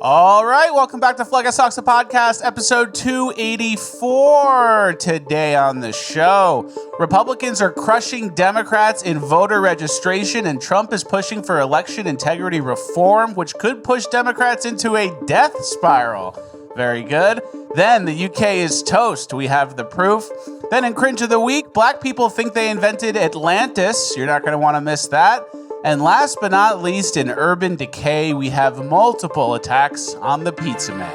All right, welcome back to Flex Talks, the podcast, episode 284. Today on the show, Republicans are crushing Democrats in voter registration, and Trump is pushing for election integrity reform, which could push Democrats into a death spiral. Very good. Then the UK is toast. We have the proof. Then in Cringe of the Week, black people think they invented Atlantis. You're not going to want to miss that. And last but not least, in Urban Decay, we have multiple attacks on the Pizza Man.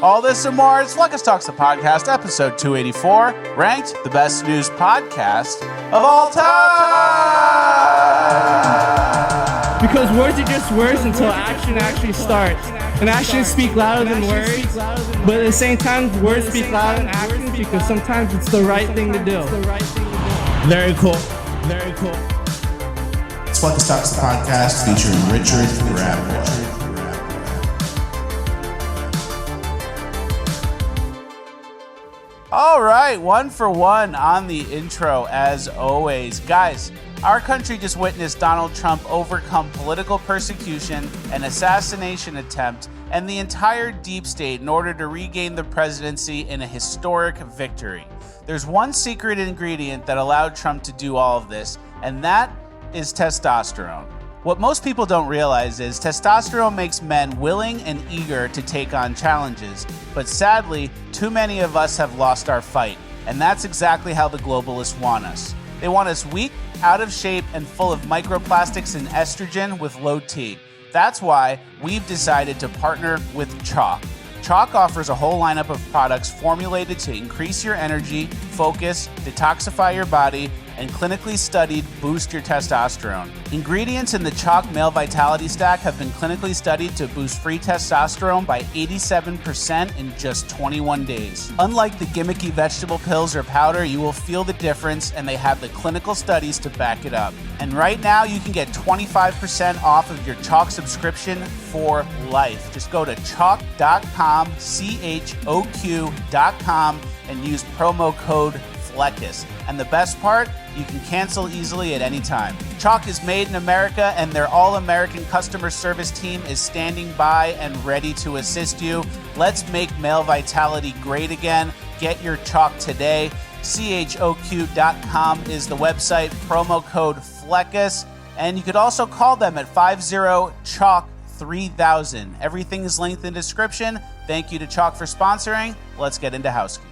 All this and more, it's Flex Talks, the podcast, episode 284, ranked the best news podcast of all time! Because words are just words until action actually starts. And actions speak louder than words, but at the same time, words speak louder than actions because sometimes it's the right thing to do. Very cool. Very cool. Flex Talks, the podcast, featuring Richard Grabboy. All right, one for one on the intro, as always. Guys, our country just witnessed Donald Trump overcome political persecution, an assassination attempt, and the entire deep state in order to regain the presidency in a historic victory. There's one secret ingredient that allowed Trump to do all of this, and that is testosterone. What most people don't realize is testosterone makes men willing and eager to take on challenges, but sadly, too many of us have lost our fight, and that's exactly how the globalists want us. They want us weak, out of shape, and full of microplastics and estrogen with low T. That's why we've decided to partner with Chalk. Chalk offers a whole lineup of products formulated to increase your energy, focus, detoxify your body, and clinically studied boost your testosterone. Ingredients in the Chalk Male Vitality Stack have been clinically studied to boost free testosterone by 87% in just 21 days. Unlike the gimmicky vegetable pills or powder, you will feel the difference, and they have the clinical studies to back it up. And right now, you can get 25% off of your Chalk subscription for life. Just go to chalk.com, CHOQ.com, and use promo code FLECUS. And the best part, you can cancel easily at any time. Chalk is made in America, and their all-American customer service team is standing by and ready to assist you. Let's make male vitality great again. Get your Chalk today. CHOQ.com is the website, promo code FLECUS, and you could also call them at 50-CHALK-3000. Everything is linked in the description. Thank you to Chalk for sponsoring. Let's get into housekeeping.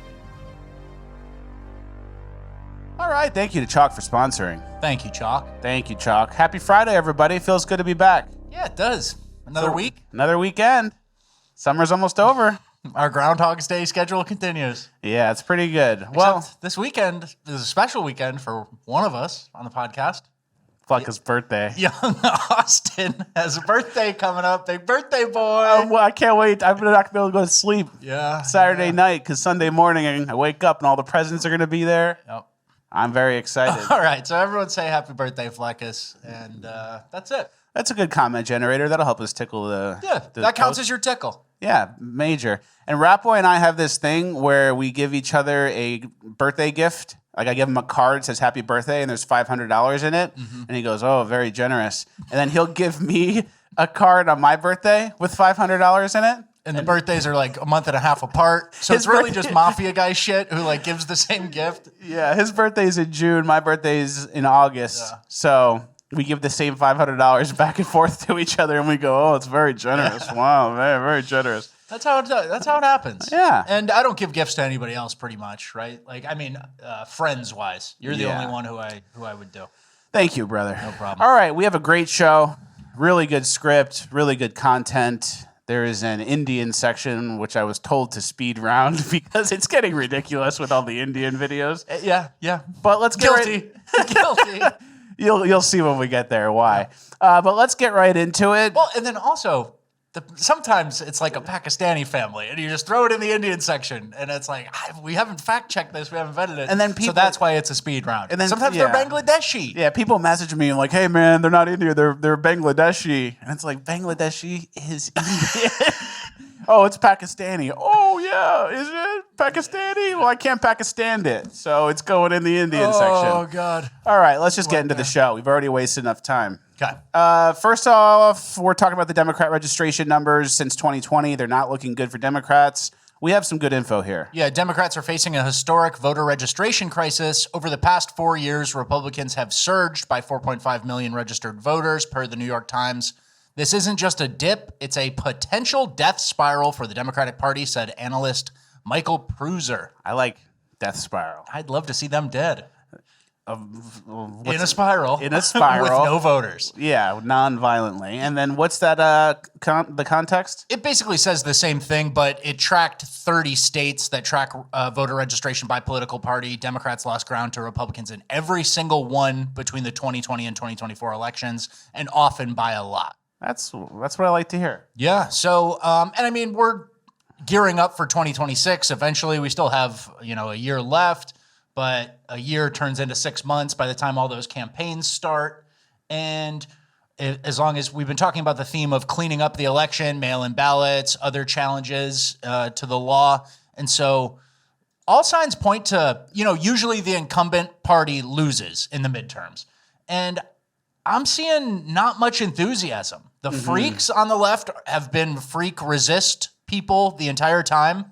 All right, thank you to Chalk for sponsoring. Thank you, Chalk. Thank you, Chalk. Happy Friday, everybody. Feels good to be back. Yeah, it does. Another week. Another weekend. Summer's almost over. Our Groundhog's Day schedule continues. Yeah, it's pretty good. Except this weekend is a special weekend for one of us on the podcast. Flecka's birthday. Young Austin has a birthday coming up. Big birthday, boy. Well, I can't wait. I'm not going to be able to go to sleep Saturday night because Sunday morning I wake up and all the presents are going to be there. Yep. I'm very excited. All right, so everyone say happy birthday, Fleckus, and that's it. That's a good comment generator. That'll help us tickle the... Yeah, that counts as your tickle. Yeah, major. And Rapboy and I have this thing where we give each other a birthday gift. Like I give him a card that says happy birthday and there's $500 in it. Mm-hmm. And he goes, oh, very generous. And then he'll give me a card on my birthday with $500 in it. And the birthdays are like a month and a half apart. So it's really just mafia guy shit who like gives the same gift. Yeah, his birthday's in June. My birthday's in August. Yeah. So we give the same $500 back and forth to each other. And we go, oh, it's very generous. Wow, very, very generous. That's how it happens. Yeah. And I don't give gifts to anybody else pretty much, right? Like, I mean, friends-wise. You're the only one who I would do. Thank you, brother. No problem. All right, we have a great show. Really good script. Really good content. There is an Indian section, which I was told to speed round because it's getting ridiculous with all the Indian videos. Yeah. But let's get Guilty. You'll see when we get there why. But let's get right into it. Well, and then also, sometimes it's like a Pakistani family, and you just throw it in the Indian section, and it's like, we haven't fact-checked this, we haven't vetted it. And then so that's why it's a speed round. And then sometimes they're Bangladeshi. Yeah, people message me like, hey, man, they're not Indian, they're Bangladeshi. And it's like, Bangladeshi is Indian. Oh, it's Pakistani. Oh, yeah, is it Pakistani? Well, I can't Pakistan it, so it's going in the Indian section. Oh, God. All right, let's just get into the show. We've already wasted enough time. Okay. First off, we're talking about the Democrat registration numbers since 2020. They're not looking good for Democrats. We have some good info here. Yeah, Democrats are facing a historic voter registration crisis. Over the past 4 years, Republicans have surged by 4.5 million registered voters, per the New York Times. This isn't just a dip, it's a potential death spiral for the Democratic Party, said analyst Michael Pruser. I like death spiral. I'd love to see them dead. In a spiral. In a spiral. With no voters. Yeah, non-violently. And then what's that, the context? It basically says the same thing, but it tracked 30 states that track voter registration by political party. Democrats lost ground to Republicans in every single one between the 2020 and 2024 elections, and often by a lot. That's what I like to hear. Yeah. So, and I mean, we're gearing up for 2026. Eventually, we still have, a year left. But a year turns into 6 months by the time all those campaigns start. And as long as we've been talking about the theme of cleaning up the election, mail-in ballots, other challenges to the law. And so all signs point to, usually the incumbent party loses in the midterms. And I'm seeing not much enthusiasm. The freaks on the left have been freak resist people the entire time.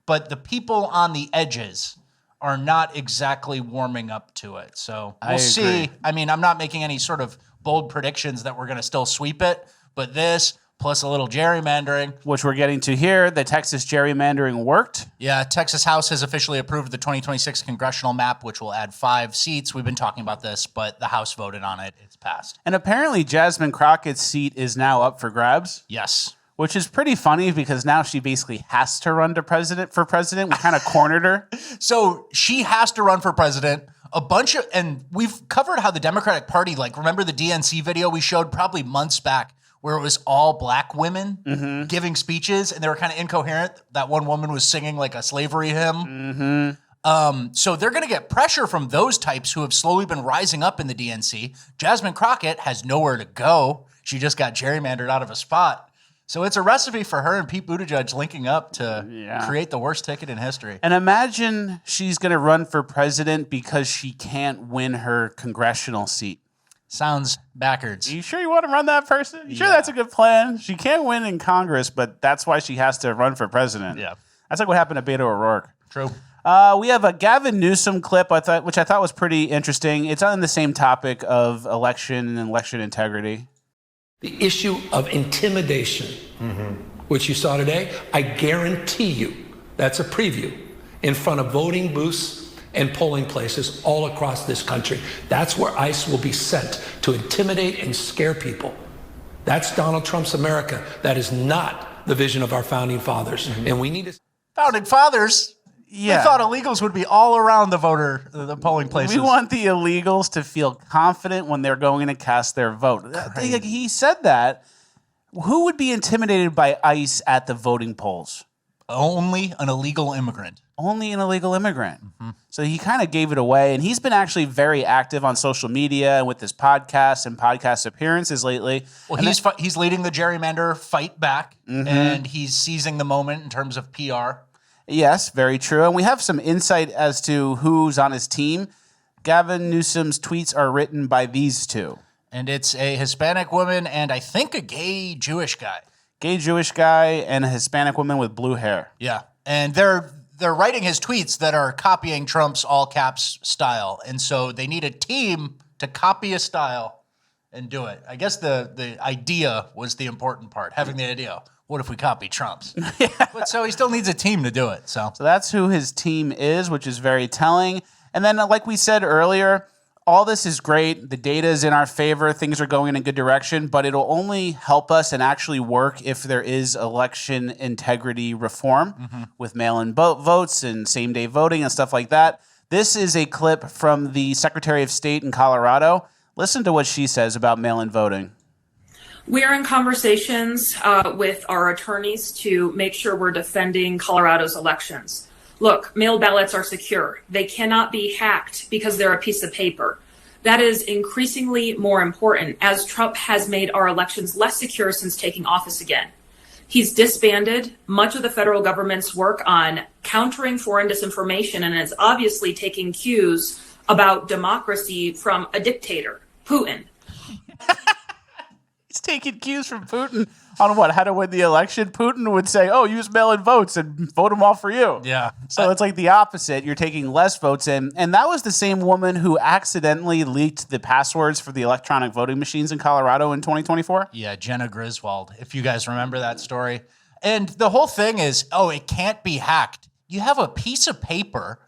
But the people on the edges are not exactly warming up to it. So we'll see. I mean, I'm not making any sort of bold predictions that we're going to still sweep it, but this plus a little gerrymandering. Which we're getting to here. The Texas gerrymandering worked. Yeah, Texas House has officially approved the 2026 congressional map, which will add 5 seats. We've been talking about this, but the House voted on it. It's passed. And apparently Jasmine Crockett's seat is now up for grabs. Yes. Which is pretty funny because now she basically has to run for president. We kind of cornered her. So she has to run for president. And we've covered how the Democratic Party, remember the DNC video we showed probably months back where it was all black women giving speeches and they were kind of incoherent. That one woman was singing like a slavery hymn. So they're going to get pressure from those types who have slowly been rising up in the DNC. Jasmine Crockett has nowhere to go. She just got gerrymandered out of a spot. So it's a recipe for her and Pete Buttigieg linking up to create the worst ticket in history. And imagine she's going to run for president because she can't win her congressional seat. Sounds backwards. Are you sure you want to run that person? You sure that's a good plan? She can't win in Congress, but that's why she has to run for president. Yeah. That's like what happened to Beto O'Rourke. True. We have a Gavin Newsome clip, which I thought was pretty interesting. It's on the same topic of election and election integrity. The issue of intimidation, which you saw today, I guarantee you that's a preview in front of voting booths and polling places all across this country. That's where ICE will be sent to intimidate and scare people. That's Donald Trump's America. That is not the vision of our founding fathers. And we need to... Founding fathers? Yeah. They thought illegals would be all around the polling places. We want the illegals to feel confident when they're going to cast their vote. He said that. Who would be intimidated by ICE at the voting polls? Only an illegal immigrant. Only an illegal immigrant. So he kind of gave it away. And he's been actually very active on social media and with his podcast and podcast appearances lately. Well, he's leading the gerrymander fight back, and he's seizing the moment in terms of PR. Yes, very true. And we have some insight as to who's on his team. Gavin Newsome's tweets are written by these two. And it's a Hispanic woman and I think a gay Jewish guy. Gay Jewish guy and a Hispanic woman with blue hair. Yeah. And they're writing his tweets that are copying Trump's all caps style. And so they need a team to copy a style and do it. I guess the idea was the important part, having the idea. What if we copy Trump's? But so he still needs a team to do it. So that's who his team is, which is very telling. And then, like we said earlier, all this is great. The data is in our favor. Things are going in a good direction, but it'll only help us and actually work if there is election integrity reform with mail-in votes and same-day voting and stuff like that. This is a clip from the Secretary of State in Colorado. Listen to what she says about mail-in voting. We are in conversations with our attorneys to make sure we're defending Colorado's elections. Look, mail ballots are secure. They cannot be hacked because they're a piece of paper. That is increasingly more important as Trump has made our elections less secure since taking office again. He's disbanded much of the federal government's work on countering foreign disinformation and is obviously taking cues about democracy from a dictator, Putin. taking cues from Putin on how to win the election. Putin would say, "Oh, use mail-in votes and vote them all for you." Yeah. So it's like the opposite. You're taking less votes in. And that was the same woman who accidentally leaked the passwords for the electronic voting machines in Colorado in 2024. Yeah, Jenna Griswold, if you guys remember that story. And the whole thing is, it can't be hacked. You have a piece of paper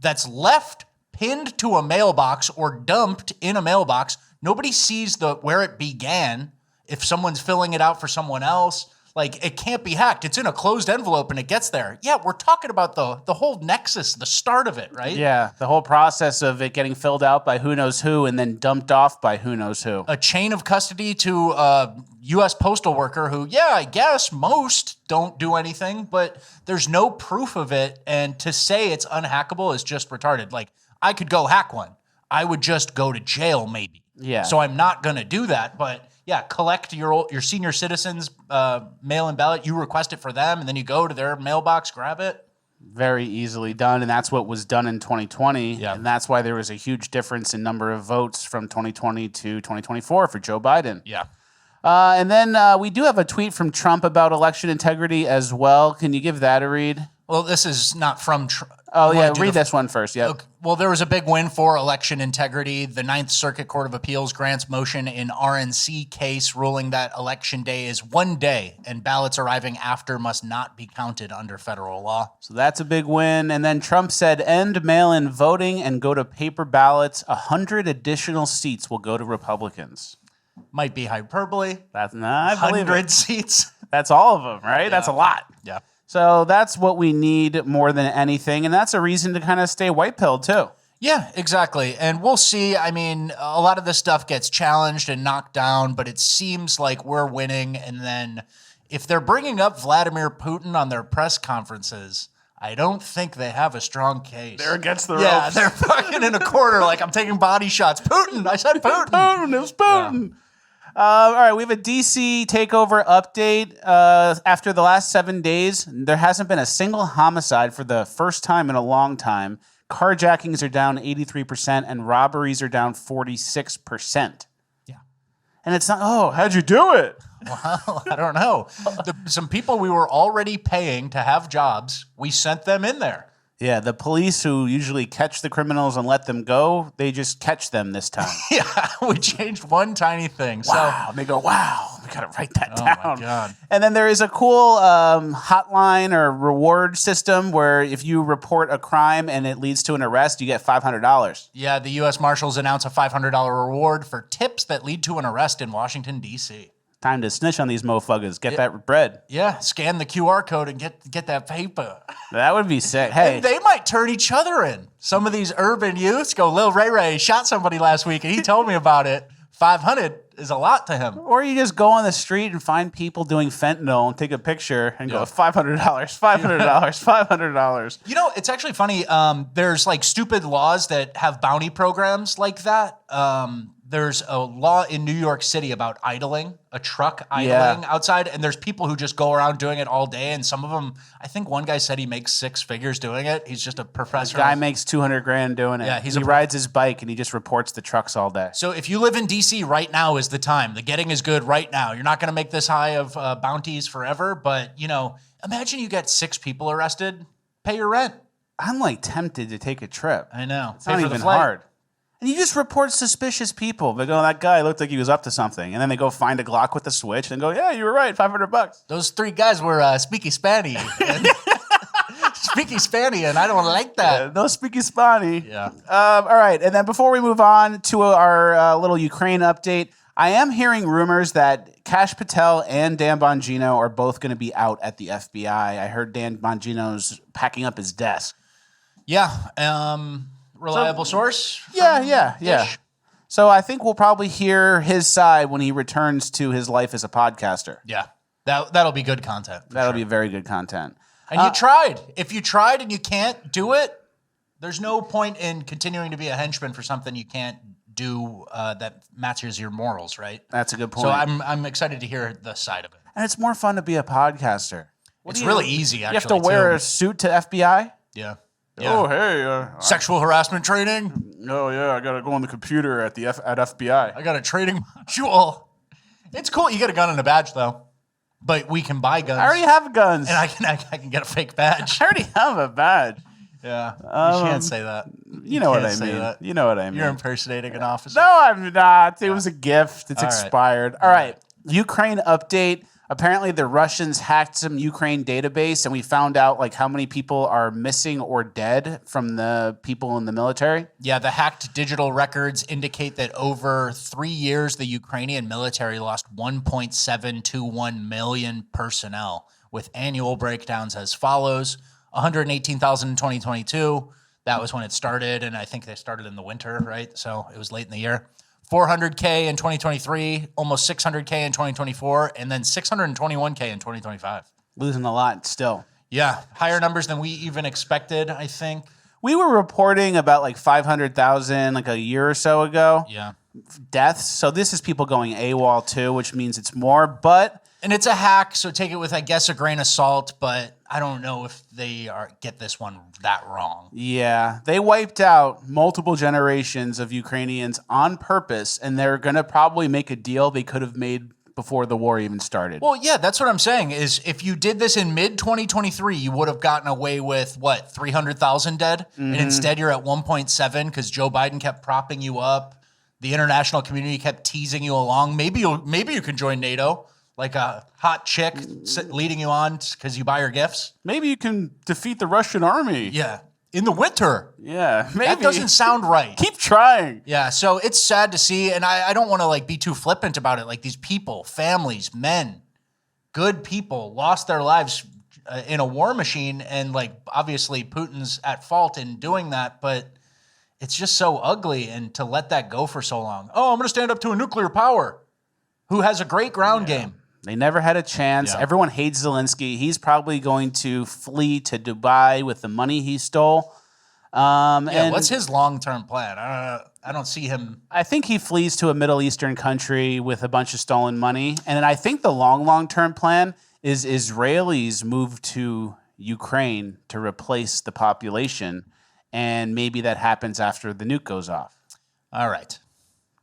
that's left pinned to a mailbox or dumped in a mailbox. Nobody sees where it began. If someone's filling it out for someone else, like, it can't be hacked. It's in a closed envelope and it gets there. Yeah, we're talking about the whole nexus, the start of it, right? Yeah, the whole process of it getting filled out by who knows who and then dumped off by who knows who. A chain of custody to a U.S. postal worker who, I guess most don't do anything, but there's no proof of it. And to say it's unhackable is just retarded. Like, I could go hack one. I would just go to jail maybe. Yeah. So I'm not going to do that. But yeah, collect your senior citizens' mail-in ballot. You request it for them, and then you go to their mailbox, grab it. Very easily done, and that's what was done in 2020. Yeah. And that's why there was a huge difference in number of votes from 2020 to 2024 for Joe Biden. Yeah. And then we do have a tweet from Trump about election integrity as well. Can you give that a read? Well, this is not from Trump. Oh, yeah, read this one first. Yeah. Okay. Well, there was a big win for election integrity. The Ninth Circuit Court of Appeals grants motion in RNC case, ruling that election day is one day and ballots arriving after must not be counted under federal law. So that's a big win. And then Trump said, end mail-in voting and go to paper ballots. 100 additional seats will go to Republicans. Might be hyperbole. That's not 100 seats. That's all of them, right? Yeah. That's a lot. Yeah. So that's what we need more than anything. And that's a reason to kind of stay white-pilled, too. Yeah, exactly. And we'll see. I mean, a lot of this stuff gets challenged and knocked down, but it seems like we're winning. And then if they're bringing up Vladimir Putin on their press conferences, I don't think they have a strong case. They're against the ropes. Yeah, they're fucking in a corner like I'm taking body shots. Putin! I said Putin! Putin! It was Putin! Yeah. All right, we have a DC takeover update. After the last 7 days, there hasn't been a single homicide for the first time in a long time. Carjackings are down 83% and robberies are down 46%. Yeah. And it's not, how'd you do it? Well, I don't know. Some people we were already paying to have jobs, we sent them in there. Yeah, the police who usually catch the criminals and let them go, they just catch them this time. Yeah, we changed one tiny thing. Wow. So, and they go, wow, we got to write that down. Oh, my God. And then there is a cool hotline or reward system where if you report a crime and it leads to an arrest, you get $500. Yeah, the U.S. Marshals announce a $500 reward for tips that lead to an arrest in Washington, D.C. Time to snitch on these moffuckers. Get that bread. Yeah, scan the QR code and get that paper. That would be sick. Hey, and they might turn each other in. Some of these urban youths go, Lil Ray Ray shot somebody last week and he told me about it. 500 is a lot to him. Or you just go on the street and find people doing fentanyl and take a picture and go, $500, $500, $500. You know, it's actually funny. There's like stupid laws that have bounty programs like that. There's a law in New York City about idling, a truck idling outside, and there's people who just go around doing it all day, and some of them, I think one guy said he makes 6 figures doing it. He's just a professor. The guy makes $200,000 doing it. Yeah, he rides his bike, and he just reports the trucks all day. So if you live in D.C. right now is the time. The getting is good right now. You're not going to make this high of bounties forever, but, you know, imagine you get 6 people arrested, pay your rent. I'm, like, tempted to take a trip. I know. It's not even hard. And you just report suspicious people. They go, that guy looked like he was up to something. And then they go find a Glock with a switch and go, yeah, you were right, $500. Those 3 guys were speaky spanny. Speaky spanny, and I don't like that. Yeah, no speaky spanny. Yeah. All right. And then before we move on to our little Ukraine update, I am hearing rumors that Kash Patel and Dan Bongino are both going to be out at the FBI. I heard Dan Bongino's packing up his desk. Yeah. Reliable source? Yeah. So I think we'll probably hear his side when he returns to his life as a podcaster. Yeah. That'll be good content. That'll be very good content. And you tried. If you tried and you can't do it, there's no point in continuing to be a henchman for something you can't do that matches your morals, right? That's a good point. So I'm excited to hear the side of it. And it's more fun to be a podcaster. It's really easy, actually. You have to wear a suit to FBI? Yeah. Oh, hey. Sexual harassment training? Oh, yeah, I got to go on the computer at FBI. I got a training module. It's cool. You get a gun and a badge, though. But we can buy guns. I already have guns. And I can get a fake badge. I already have a badge. Yeah. You can't say that. You know what I can't say mean. that. You know what I mean. You're impersonating an officer. No, I'm not. It was a gift. It's All right. expired. All right. Ukraine update. Apparently, the Russians hacked some Ukraine database, and we found out like how many people are missing or dead from the people in the military. Yeah, the hacked digital records indicate that over 3 years, the Ukrainian military lost 1.721 million personnel, with annual breakdowns as follows: 118,000 in 2022. That was when it started, and I think they started in the winter, right? So it was late in the year. 400K in 2023, almost 600K in 2024, and then 621K in 2025. Losing a lot still. Yeah, higher numbers than we even expected, I think. We were reporting about like 500,000 like a year or so ago. Yeah. Deaths. So this is people going AWOL too, which means it's more. But And it's a hack, so take it with, I guess, a grain of salt, but I don't know if they get this one that wrong. yeah, they wiped out multiple generations of Ukrainians on purpose, and they're going to probably make a deal they could have made before the war even started. Well, yeah, that's what I'm saying, is if you did this in mid-2023, you would have gotten away with, 300,000 dead? And instead you're at 1.7 because Joe Biden kept propping you up. The international community kept teasing you along. Maybe you can join NATO. Like a hot chick leading you on because you buy her gifts. Maybe you can defeat the Russian army. Yeah. In the winter. Yeah, maybe. That doesn't sound right. Keep trying. Yeah, so it's sad to see, and I don't want to be too flippant about it. Like these people, families, men, good people lost their lives in a war machine, and obviously Putin's at fault in doing that, but it's just so ugly, and to let that go for so long. Oh, I'm going to stand up to a nuclear power who has a great ground game. They never had a chance. Yeah. Everyone hates Zelensky. He's probably going to flee to Dubai with the money he stole. And What's his long-term plan? I don't see him. I think he flees to a Middle Eastern country with a bunch of stolen money. And I think the long-term plan is Israelis move to Ukraine to replace the population. And maybe that happens after the nuke goes off. All right.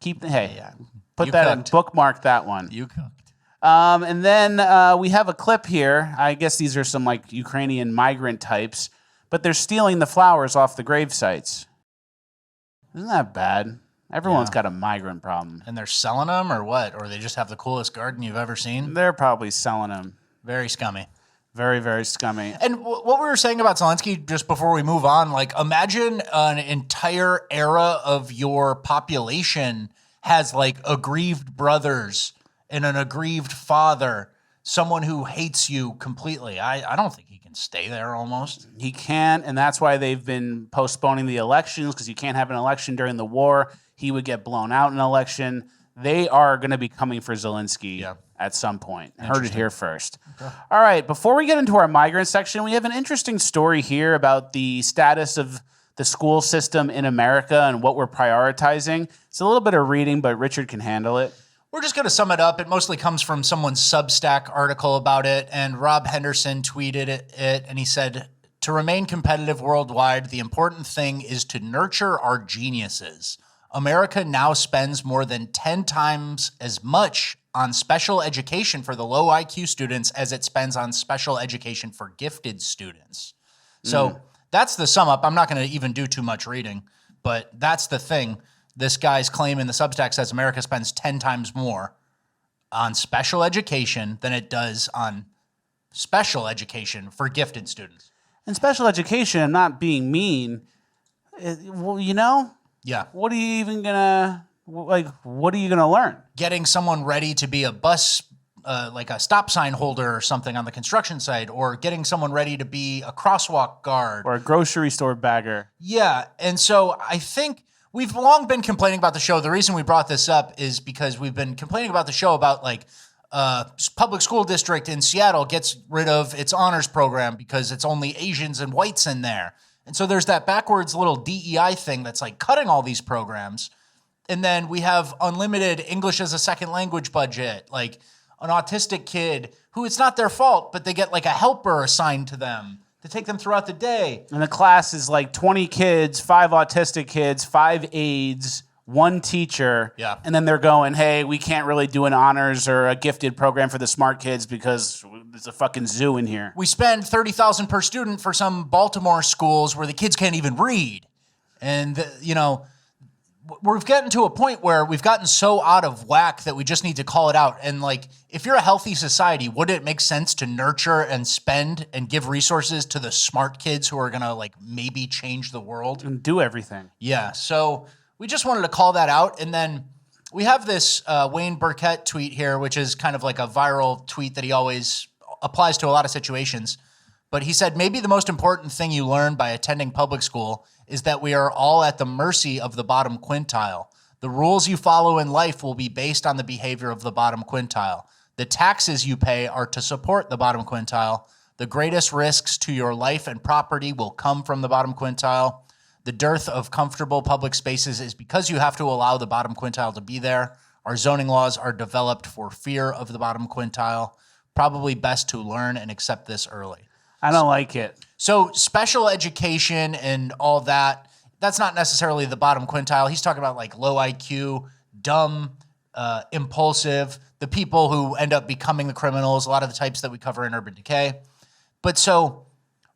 Put You that cooked. bookmark that one. You cooked. And then we have a clip here. I guess these are some Ukrainian migrant types, but they're stealing the flowers off the grave sites. Isn't that bad? Everyone's got a migrant problem. And they're selling them or what? Or they just have the coolest garden you've ever seen? They're probably selling them. Very scummy. Very, very scummy. And what we were saying about Zelensky, just before we move on, imagine an entire era of your population has aggrieved brothers and an aggrieved father, someone who hates you completely. I don't think he can stay there almost. He can't, and that's why they've been postponing the elections, because you can't have an election during the war. He would get blown out in an election. They are going to be coming for Zelensky at some point. Heard it here first. Okay. All right, before we get into our migrant section, we have an interesting story here about the status of the school system in America and what we're prioritizing. It's a little bit of reading, but Richard can handle it. We're just going to sum it up. It mostly comes from someone's Substack article about it, and Rob Henderson tweeted it, and he said, "To remain competitive worldwide, the important thing is to nurture our geniuses. America now spends more than 10 times as much on special education for the low IQ students as it spends on special education for gifted students." So that's the sum up. I'm not going to even do too much reading, but that's the thing. This guy's claim in the Substack says America spends 10 times more on special education than it does on special education for gifted students. And special education, I'm not being mean, Yeah. what are you even gonna what are you gonna learn? Getting someone ready to be a bus, like a stop sign holder or something on the construction site, or getting someone ready to be a crosswalk guard. Or a grocery store bagger. Yeah. And so I think we've long been complaining about the show. The reason we brought this up is because we've been complaining about the show about public school district in Seattle gets rid of its honors program because it's only Asians and whites in there. And so there's that backwards little DEI thing that's cutting all these programs. And then we have unlimited English as a second language budget, like an autistic kid who it's not their fault, but they get a helper assigned to them to take them throughout the day. And the class is 20 kids, 5 autistic kids, 5 AIDS, one teacher, Yeah. and then they're going, hey, we can't really do an honors or a gifted program for the smart kids because there's a fucking zoo in here. We spend $30,000 per student for some Baltimore schools where the kids can't even read. And, we're getting to a point where we've gotten so out of whack that we just need to call it out. And like, if you're a healthy society, wouldn't it make sense to nurture and spend and give resources to the smart kids who are going to like maybe change the world? And do everything. Yeah. So we just wanted to call that out. And then we have this Wayne Burkett tweet here, which is kind of like a viral tweet that he always applies to a lot of situations. But he said, maybe the most important thing you learn by attending public school is that we are all at the mercy of the bottom quintile. The rules you follow in life will be based on the behavior of the bottom quintile. The taxes you pay are to support the bottom quintile. The greatest risks to your life and property will come from the bottom quintile. The dearth of comfortable public spaces is because you have to allow the bottom quintile to be there. Our zoning laws are developed for fear of the bottom quintile. Probably best to learn and accept this early. I don't like it. So special education and all that, that's not necessarily the bottom quintile. He's talking about like low IQ, dumb, impulsive, the people who end up becoming the criminals, a lot of the types that we cover in Urban Decay. But so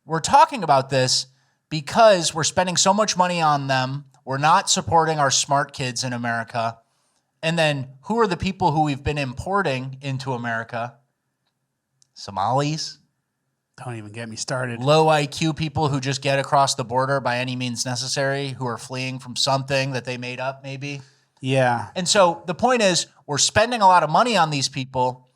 we're talking about this because we're spending so much money on them. We're not supporting our smart kids in America. And then who are the people who we've been importing into America? Somalis. Don't even get me started. Low IQ people who just get across the border by any means necessary, who are fleeing from something that they made up maybe. Yeah. And so the point is, we're spending a lot of money on these people.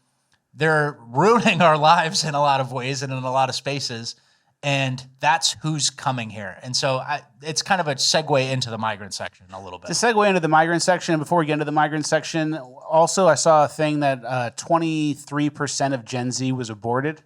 They're ruining our lives in a lot of ways and in a lot of spaces. And that's who's coming here. And so it's kind of a segue into the migrant section a little bit. To segue into the migrant section, before we get into the migrant section, also I saw a thing that 23% of Gen Z was aborted.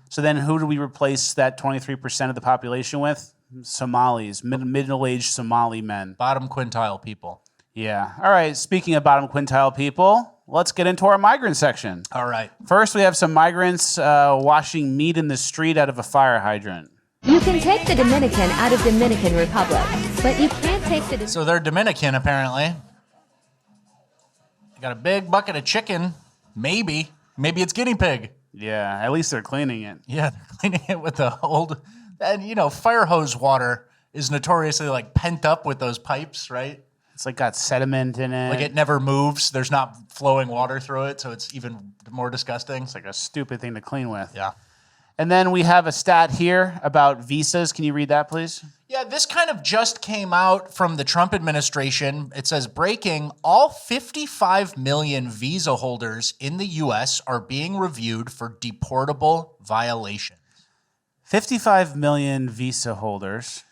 So then who do we replace that 23% of the population with? Somalis, middle-aged Somali men. Bottom quintile people. Yeah. All right, speaking of bottom quintile people, let's get into our migrant section. All right. First, we have some migrants washing meat in the street out of a fire hydrant. You can take the Dominican out of Dominican Republic, but you can't take the... So they're Dominican, apparently. They got a big bucket of chicken. Maybe it's guinea pig. Yeah, at least they're cleaning it. Yeah, they're cleaning it with the old... And, fire hose water is notoriously, like, pent up with those pipes, right? It's, like, got sediment in it. Like, it never moves. There's not flowing water through it, so it's even more disgusting. It's like a stupid thing to clean with. Yeah. And then we have a stat here about visas. Can you read that, please? Yeah, this kind of just came out from the Trump administration. It says, breaking, all 55 million visa holders in the U.S. are being reviewed for deportable violations. 55 million visa holders.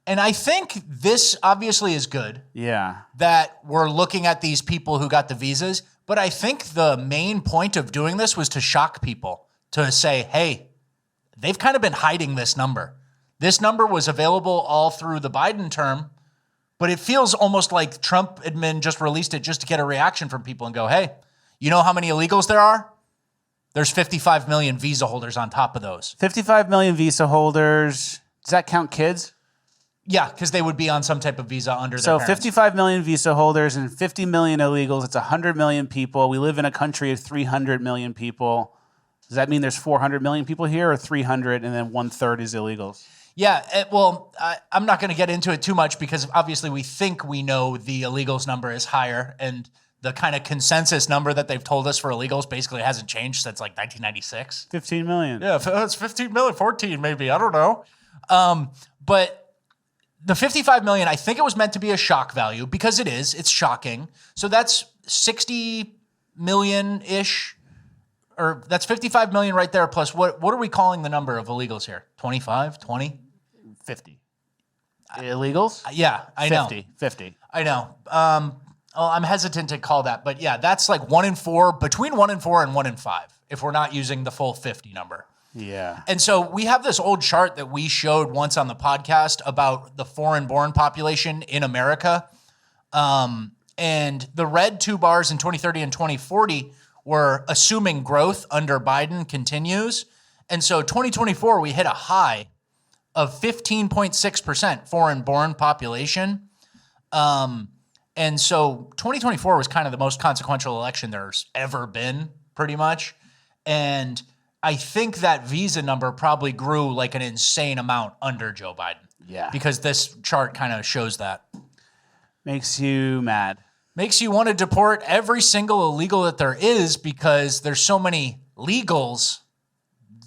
And I think this obviously is good. Yeah. That we're looking at these people who got the visas. But I think the main point of doing this was to shock people, to say, hey, they've kind of been hiding this number. This number was available all through the Biden term, but it feels almost like Trump admin just released it just to get a reaction from people and go, hey, you know how many illegals there are? There's 55 million visa holders on top of those. 55 million visa holders. Does that count kids? Yeah, because they would be on some type of visa under their parents. 55 million visa holders and 50 million illegals. It's 100 million people. We live in a country of 300 million people. Does that mean there's 400 million people here or 300 and then 1/3 is illegals? Yeah, I'm not going to get into it too much because obviously we think we know the illegals number is higher, and the kind of consensus number that they've told us for illegals basically hasn't changed since like 1996. 15 million. Yeah, it's 15 million, 14 maybe, I don't know. But the 55 million, I think it was meant to be a shock value because it's shocking. So that's 60 million-ish, or that's 55 million right there, plus what are we calling the number of illegals here? 25, 20? 50. Illegals? Yeah, I know. 50. I know. I'm hesitant to call that, but yeah, that's like 1 in 4, between 1 in 4 and 1 in 5, if we're not using the full 50 number. Yeah. And so we have this old chart that we showed once on the podcast about the foreign-born population in America. And the red 2 bars in 2030 and 2040 were assuming growth under Biden continues. And so 2024, we hit a high of 15.6% foreign-born population. And And so 2024 was kind of the most consequential election there's ever been, pretty much. And I think that visa number probably grew like an insane amount under Joe Biden. Yeah. Because this chart kind of shows that. Makes you mad. Makes you want to deport every single illegal that there is because there's so many legals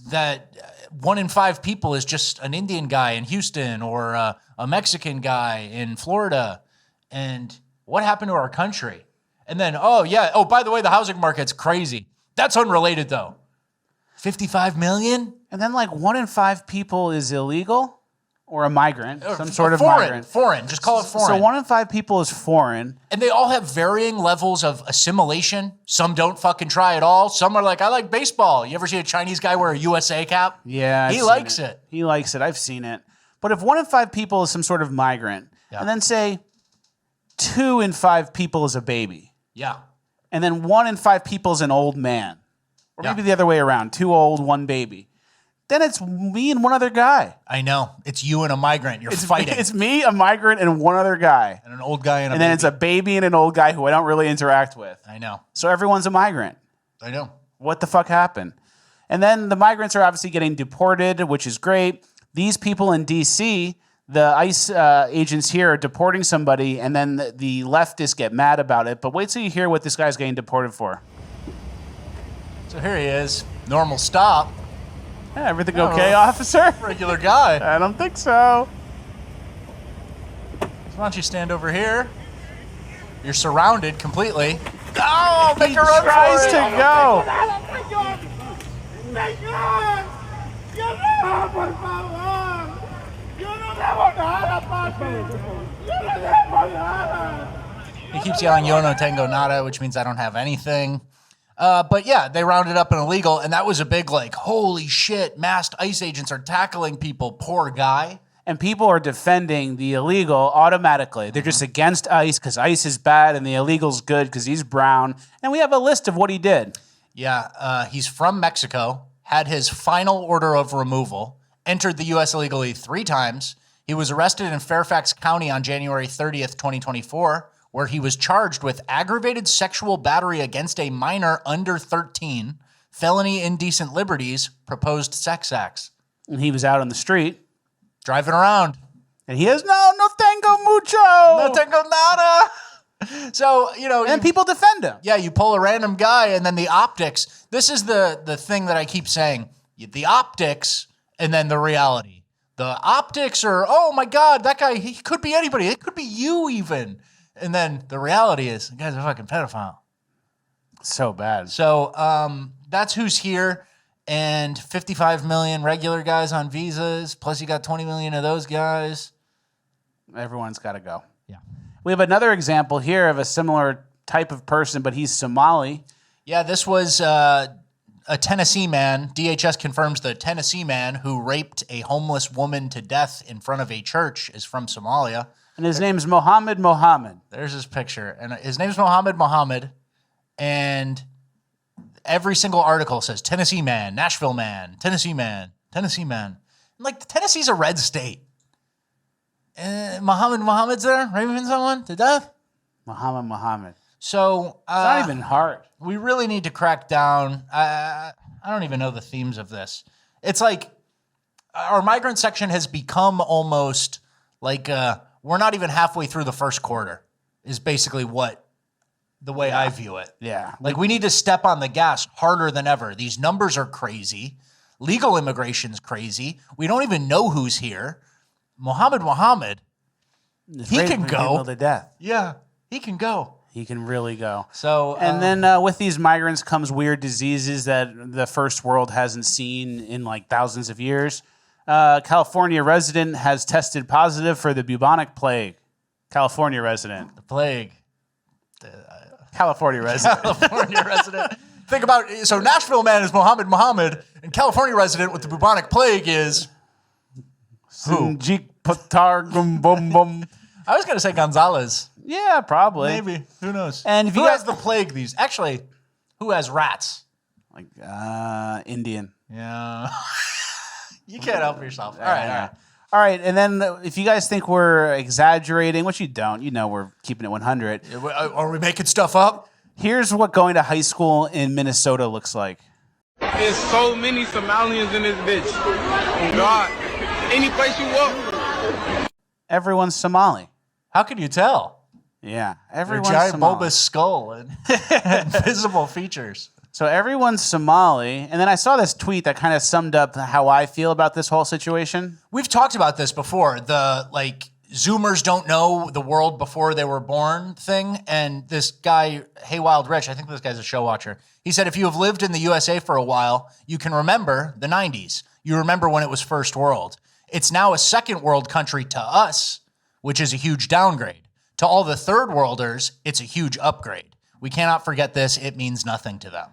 that 1 in 5 people is just an Indian guy in Houston or a Mexican guy in Florida. And what happened to our country? And then, by the way, the housing market's crazy. That's unrelated, though. 55 million? And then like 1 in 5 people is illegal or a migrant, some sort of migrant. Foreign, just call it foreign. So 1 in 5 people is foreign. And they all have varying levels of assimilation. Some don't fucking try at all. Some are like, I like baseball. You ever see a Chinese guy wear a USA cap? Yeah. He likes it. He likes it. I've seen it. But if 1 in 5 people is some sort of migrant, and then say 2 in 5 people is a baby. Yeah. And then 1 in 5 people is an old man. Or maybe the other way around. 2 old, 1 baby. Then it's me and 1 other guy. I know. It's you and a migrant. You're fighting. It's me, a migrant, and 1 other guy. And an old guy and a baby. And then it's a baby and an old guy who I don't really interact with. I know. So everyone's a migrant. I know. What the fuck happened? And then the migrants are obviously getting deported, which is great. These people in D.C., the ICE agents here are deporting somebody, and then the leftists get mad about it. But wait till you hear what this guy's getting deported for. So here he is. Normal stop. Yeah, everything okay, officer? Regular guy. I don't think so. Why don't you stand over here? You're surrounded completely. Oh, make a run for it. Tries to go. He keeps yelling, "Yo no tengo nada," which means I don't have anything. But yeah, they rounded up an illegal, and that was a big like, holy shit, masked ICE agents are tackling people. Poor guy. And people are defending the illegal automatically. They're just against ICE because ICE is bad and the illegal's good because he's brown. And we have a list of what he did. Yeah, he's from Mexico, had his final order of removal, entered the U.S. illegally 3 times. He was arrested in Fairfax County on January 30th, 2024, where he was charged with aggravated sexual battery against a minor under 13, felony indecent liberties, proposed sex acts. And he was out on the street. Driving around. And he has, no tengo mucho. No tengo nada. So, And people defend him. Yeah, you pull a random guy, and then the optics. This is the thing that I keep saying. The optics and then the reality. The optics are, oh my God, that guy, he could be anybody. It could be you even. And then the reality is, the guy's a fucking pedophile. So bad. So that's who's here. And 55 million regular guys on visas. Plus you got 20 million of those guys. Everyone's got to go. Yeah. We have another example here of a similar type of person, but he's Somali. Yeah, this was a Tennessee man. DHS confirms the Tennessee man who raped a homeless woman to death in front of a church is from Somalia. And his name's Mohammed. There's his picture. And his name's Mohammed. And every single article says Tennessee man, Nashville man, Tennessee man, Tennessee man. Like, Tennessee's a red state. Mohammed's there, raping someone to death? Mohammed. So it's not even hard. We really need to crack down. I don't even know the themes of this. It's like our migrant section has become almost like we're not even halfway through the first quarter is basically the way I view it. Yeah. Like, we need to step on the gas harder than ever. These numbers are crazy. Legal immigration's crazy. We don't even know who's here. Mohammed, he can go to death. Yeah, he can go. He can really go. So, and then with these migrants comes weird diseases that the first world hasn't seen in like thousands of years. California resident has tested positive for the bubonic plague. California resident. The plague. California resident. California resident. Think about it. So Nashville man is Mohammed, and California resident with the bubonic plague is who? I was going to say Gonzalez. Yeah, probably. Maybe. Who knows? And if who has the plague? Actually, who has rats? Like Indian. Yeah. You can't help yourself. All right. All right, and then if you guys think we're exaggerating, which you don't, we're keeping it 100. Are we making stuff up? Here's what going to high school in Minnesota looks like. There's so many Somalians in this bitch. Oh, God. Any place you walk. Everyone's Somali. How can you tell? Yeah, Their everyone's giant Somali. bulbous skull and invisible features. So everyone's Somali. And then I saw this tweet that kind of summed up how I feel about this whole situation. We've talked about this before. The Zoomers don't know the world before they were born thing. And this guy, Hey Wild Rich, I think this guy's a show watcher. He said, if you have lived in the USA for a while, you can remember the 90s. You remember when it was first world. It's now a second world country to us, which is a huge downgrade. To all the third worlders, it's a huge upgrade. We cannot forget this. It means nothing to them.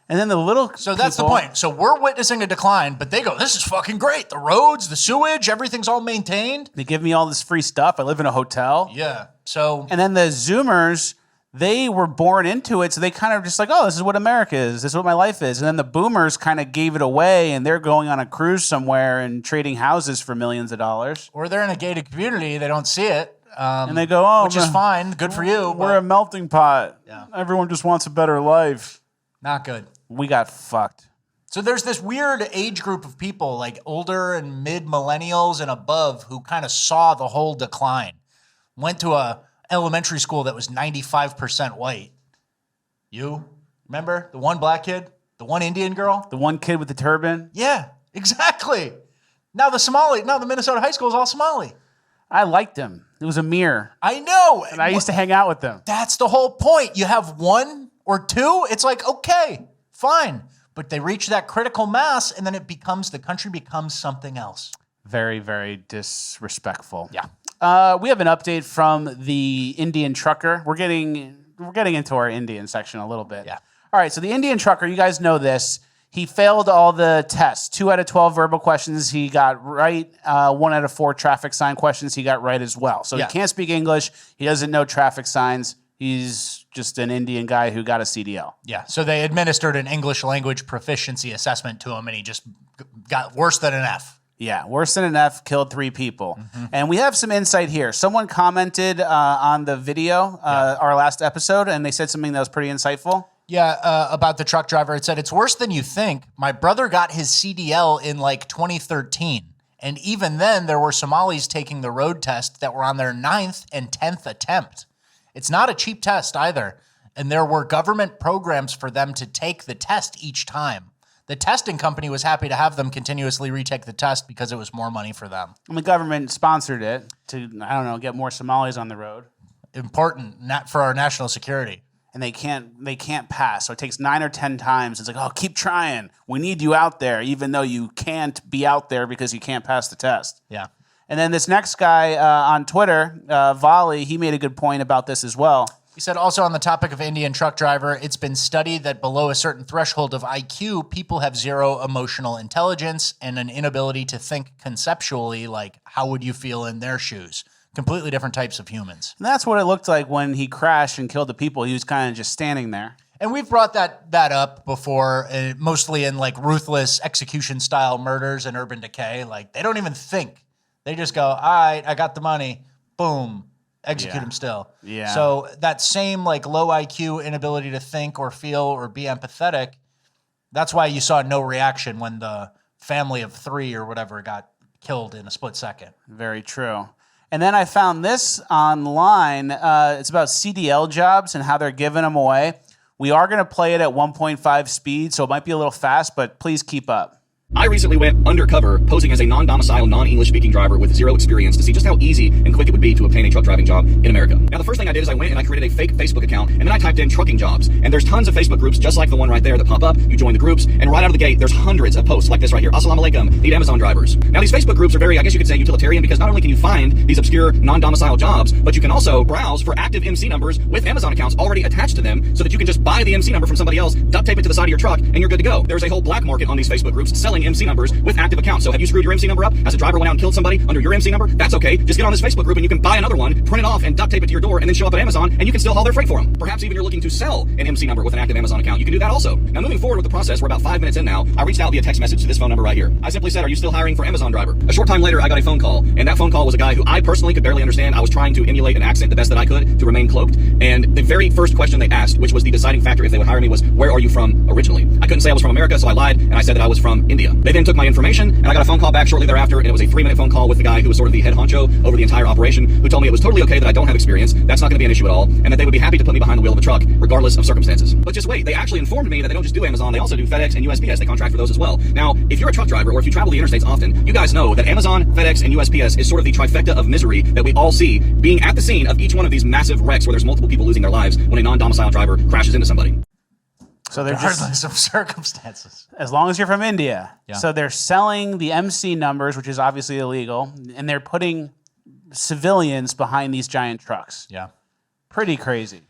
And then So that's the point. So we're witnessing a decline, but they go, this is fucking great. The roads, the sewage, everything's all maintained. They give me all this free stuff. I live in a hotel. Yeah. So. And then the Zoomers, they were born into it. So they kind of just like, oh, this is what America is. This is what my life is. And then the Boomers kind of gave it away and they're going on a cruise somewhere and trading houses for millions of dollars. Or they're in a gated community. They don't see it. And they go, oh, which is fine. Good for you. We're a melting pot. Yeah. Everyone just wants a better life. Not good. We got fucked. So there's this weird age group of people, like older and mid-millennials and above, who kind of saw the whole decline. Went to a elementary school that was 95% white. You remember the one black kid, the one Indian girl, the one kid with the turban? Yeah, exactly. Now the Minnesota high school is all Somali. I liked him. It was a mirror. I know. And I used to hang out with them. That's the whole point. You have one or two, it's like, okay, fine. But they reach that critical mass, and then the country becomes something else. Very, very disrespectful. Yeah. We have an update from the Indian trucker. We're getting into our Indian section a little bit. Yeah. All right, so the Indian trucker, you guys know this. He failed all the tests. 2 out of 12 verbal questions he got right. 1 out of 4 traffic sign questions he got right as well. So he can't speak English. He doesn't know traffic signs. He's just an Indian guy who got a CDL. Yeah, so they administered an English language proficiency assessment to him, and he just got worse than an F. Yeah, worse than an F, killed 3 people. Mm-hmm. And we have some insight here. Someone commented on the video, our last episode, and they said something that was pretty insightful. Yeah, about the truck driver. It said, it's worse than you think. My brother got his CDL in 2013. And even then, there were Somalis taking the road test that were on their 9th and 10th attempt. It's not a cheap test either. And there were government programs for them to take the test each time. The testing company was happy to have them continuously retake the test because it was more money for them. And the government sponsored it to, get more Somalis on the road. Important for our national security. And they can't pass. So it takes 9 or 10 times. It's like, oh, keep trying. We need you out there, even though you can't be out there because you can't pass the test. Yeah. And then this next guy on Twitter, Volley, he made a good point about this as well. He said, also on the topic of Indian truck driver, it's been studied that below a certain threshold of IQ, people have zero emotional intelligence and an inability to think conceptually, like how would you feel in their shoes? Completely different types of humans. And that's what it looked like when he crashed and killed the people. He was kind of just standing there. And we've brought that up before, mostly in ruthless execution style murders and Urban Decay. They don't even think. They just go, all right, I got the money. Boom. Execute him still. Yeah. So that same low IQ inability to think or feel or be empathetic, that's why you saw no reaction when the family of 3 or whatever got killed in a split second. Very true. And then I found this online. It's about CDL jobs and how they're giving them away. We are going to play it at 1.5 speed, so it might be a little fast, but please keep up. I recently went undercover, posing as a non-domicile, non-English speaking driver with 0 experience to see just how easy and quick it would be to obtain a truck driving job in America. Now, the first thing I did is I went and I created a fake Facebook account, and then I typed in trucking jobs. And there's tons of Facebook groups just like the one right there that pop up. You join the groups, and right out of the gate, there's hundreds of posts like this right here. Assalamu alaikum, need Amazon drivers. Now, these Facebook groups are very, I guess you could say, utilitarian, because not only can you find these obscure non-domicile jobs, but you can also browse for active MC numbers with Amazon accounts already attached to them so that you can just buy the MC number from somebody else, duct tape it to the side of your truck, and you're good to go. There's a whole black market on these Facebook groups selling selling MC numbers with active accounts. So have you screwed your MC number up? Has a driver went out and killed somebody under your MC number? That's okay. Just get on this Facebook group and you can buy another one, print it off, and duct tape it to your door, and then show up at Amazon, and you can still haul their freight for them. Perhaps even you're looking to sell an MC number with an active Amazon account. You can do that also. Now, moving forward with the process, we're about 5 minutes in now. I reached out via text message to this phone number right here. I simply said, "Are you still hiring for Amazon driver?" A short time later, I got a phone call, and that phone call was a guy who I personally could barely understand. I was trying to emulate an accent the best that I could to remain cloaked, and the very first question they asked, which was the deciding factor if they would hire me, was, "Where are you from originally?" I couldn't say I was from America, so I lied, and I said that I was from India. They then took my information, and I got a phone call back shortly thereafter, and it was a 3-minute phone call with the guy who was sort of the head honcho over the entire operation, who told me it was totally okay that I don't have experience, that's not going to be an issue at all, and that they would be happy to put me behind the wheel of a truck, regardless of circumstances. But just wait, they actually informed me that they don't just do Amazon, they also do FedEx and USPS. They contract for those as well. Now, if you're a truck driver, or if you travel the interstates often, you guys know that Amazon, FedEx, and USPS is sort of the trifecta of misery that we all see being at the scene of each one of these massive wrecks where there's multiple people losing their lives when a non-domicile driver crashes into somebody. So they're regardless of circumstances. As long as you're from India. Yeah. So they're selling the MC numbers, which is obviously illegal, and they're putting civilians behind these giant trucks. Yeah. Pretty crazy.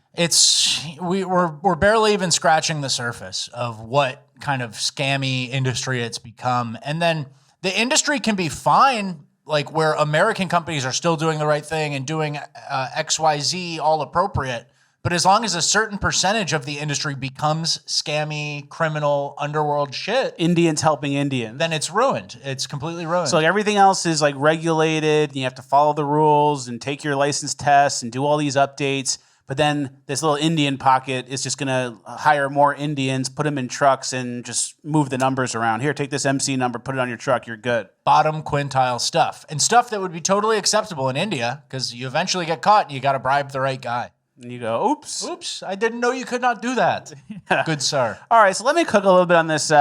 We're barely even scratching the surface of what kind of scammy industry it's become. And then the industry can be fine, like where American companies are still doing the right thing and doing XYZ all appropriate. But as long as a certain percentage of the industry becomes scammy, criminal, underworld shit, Indians helping Indians, then it's ruined. It's completely ruined. So like everything else is like regulated. And you have to follow the rules and take your license tests and do all these updates. But then this little Indian pocket is just going to hire more Indians, put them in trucks, and just move the numbers around. Here, take this MC number, put it on your truck. You're good. Bottom quintile stuff. And stuff that would be totally acceptable in India because you eventually get caught and you got to bribe the right guy. And you go, oops. Oops, I didn't know you could not do that. Yeah. Good sir. All right, so let me cook a little bit on this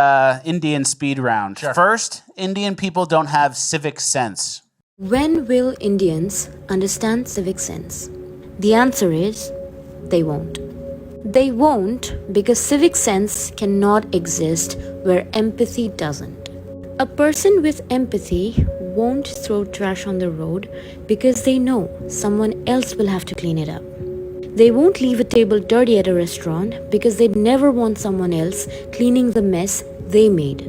Indian speed round. Sure. First, Indian people don't have civic sense. When will Indians understand civic sense? The answer is they won't. They won't because civic sense cannot exist where empathy doesn't. A person with empathy won't throw trash on the road because they know someone else will have to clean it up. They won't leave a table dirty at a restaurant because they'd never want someone else cleaning the mess they made.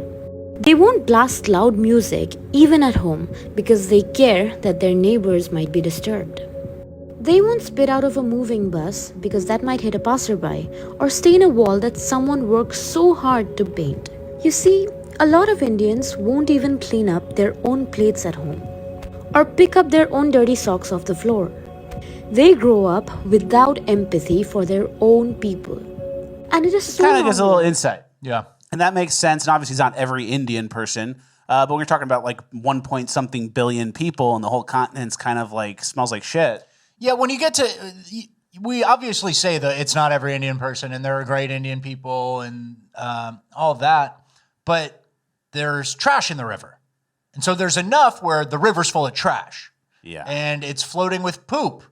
They won't blast loud music even at home because they care that their neighbors might be disturbed. They won't spit out of a moving bus because that might hit a passerby or stain a wall that someone worked so hard to paint. You see, a lot of Indians won't even clean up their own plates at home or pick up their own dirty socks off the floor. They grow up without empathy for their own people. And it is so kind of gives a little insight. Yeah. And that makes sense. And obviously it's not every Indian person. But we're talking about like 1 point something billion people and the whole continent's kind of like smells like shit. Yeah, when you get to, we obviously say that it's not every Indian person and there are great Indian people and all of that, but there's trash in the river. And so there's enough where the river's full of trash. Yeah. And it's floating with poop.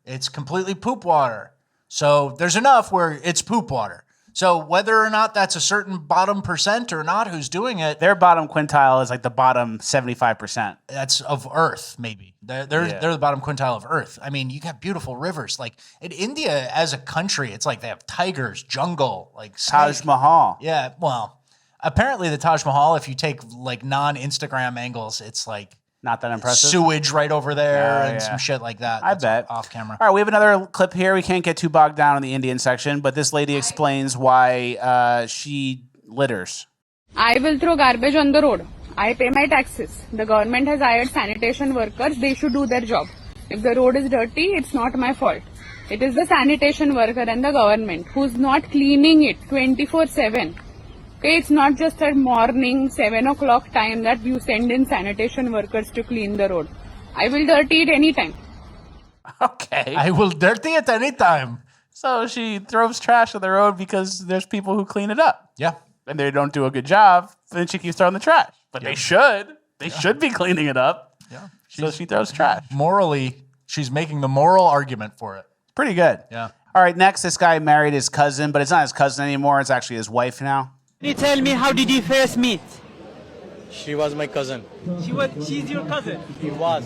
It's completely poop water. So there's enough where it's poop water. So whether or not that's a certain bottom percent or not who's doing it. Their bottom quintile is like the bottom 75%. That's of Earth, maybe. They're the bottom quintile of Earth. I mean, you got beautiful rivers. Like in India as a country, it's like they have tigers, jungle, like Taj Mahal. Yeah, well, apparently the Taj Mahal, if you take like non-Instagram angles, it's like not that impressive. Sewage right over there and some shit like that. I bet. Off camera. All right, we have another clip here. We can't get too bogged down in the Indian section, but this lady explains why she litters. I will throw garbage on the road. I pay my taxes. The government has hired sanitation workers. They should do their job. If the road is dirty, it's not my fault. It is the sanitation worker and the government who's not cleaning it 24/7. Okay, it's not just at morning 7 o'clock time that you send in sanitation workers to clean the road. I will dirty it anytime. Okay. I will dirty it anytime. So she throws trash on the road because there's people who clean it up. Yeah. And they don't do a good job. Then she keeps throwing the trash. But they should. They should be cleaning it up. Yeah. So she throws trash. Morally, she's making the moral argument for it. Pretty good. Yeah. All right, next, this guy married his cousin, but it's not his cousin anymore. It's actually his wife now. Can you tell me, how did you first meet? She was my cousin. She's your cousin? She was.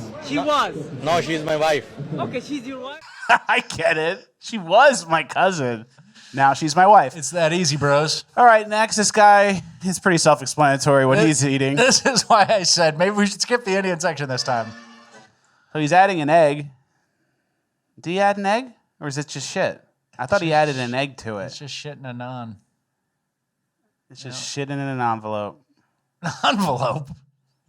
No, she's my wife. Okay, she's your wife? I get it. She was my cousin. Now she's my wife. It's that easy, bros. All right, next, this guy, it's pretty self-explanatory what he's eating. This is why I said maybe we should skip the Indian section this time. So he's adding an egg. Do you add an egg? Or is it just shit? I thought he added an egg to it. It's just shit in a naan. It's just shit in an envelope. An envelope?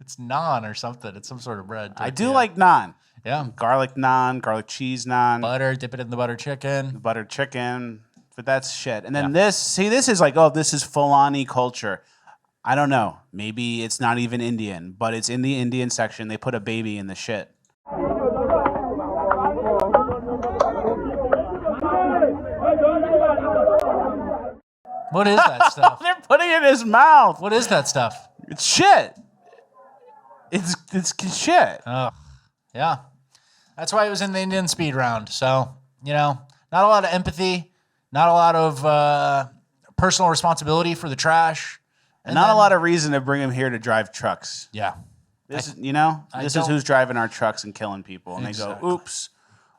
It's naan or something. It's some sort of bread. I do like naan. Yeah. Garlic naan, garlic cheese naan. Butter, dip it in the butter chicken. Buttered chicken. But that's shit. And then this is like, oh, this is Fulani culture. I don't know. Maybe it's not even Indian, but it's in the Indian section. They put a baby in the shit. What is that stuff? They're putting it in his mouth. What is that stuff? It's shit. It's shit. Ugh. Yeah. That's why it was in the Indian speed round. So, not a lot of empathy, not a lot of personal responsibility for the trash. And not a lot of reason to bring him here to drive trucks. Yeah. This is who's driving our trucks and killing people. And they go, oops.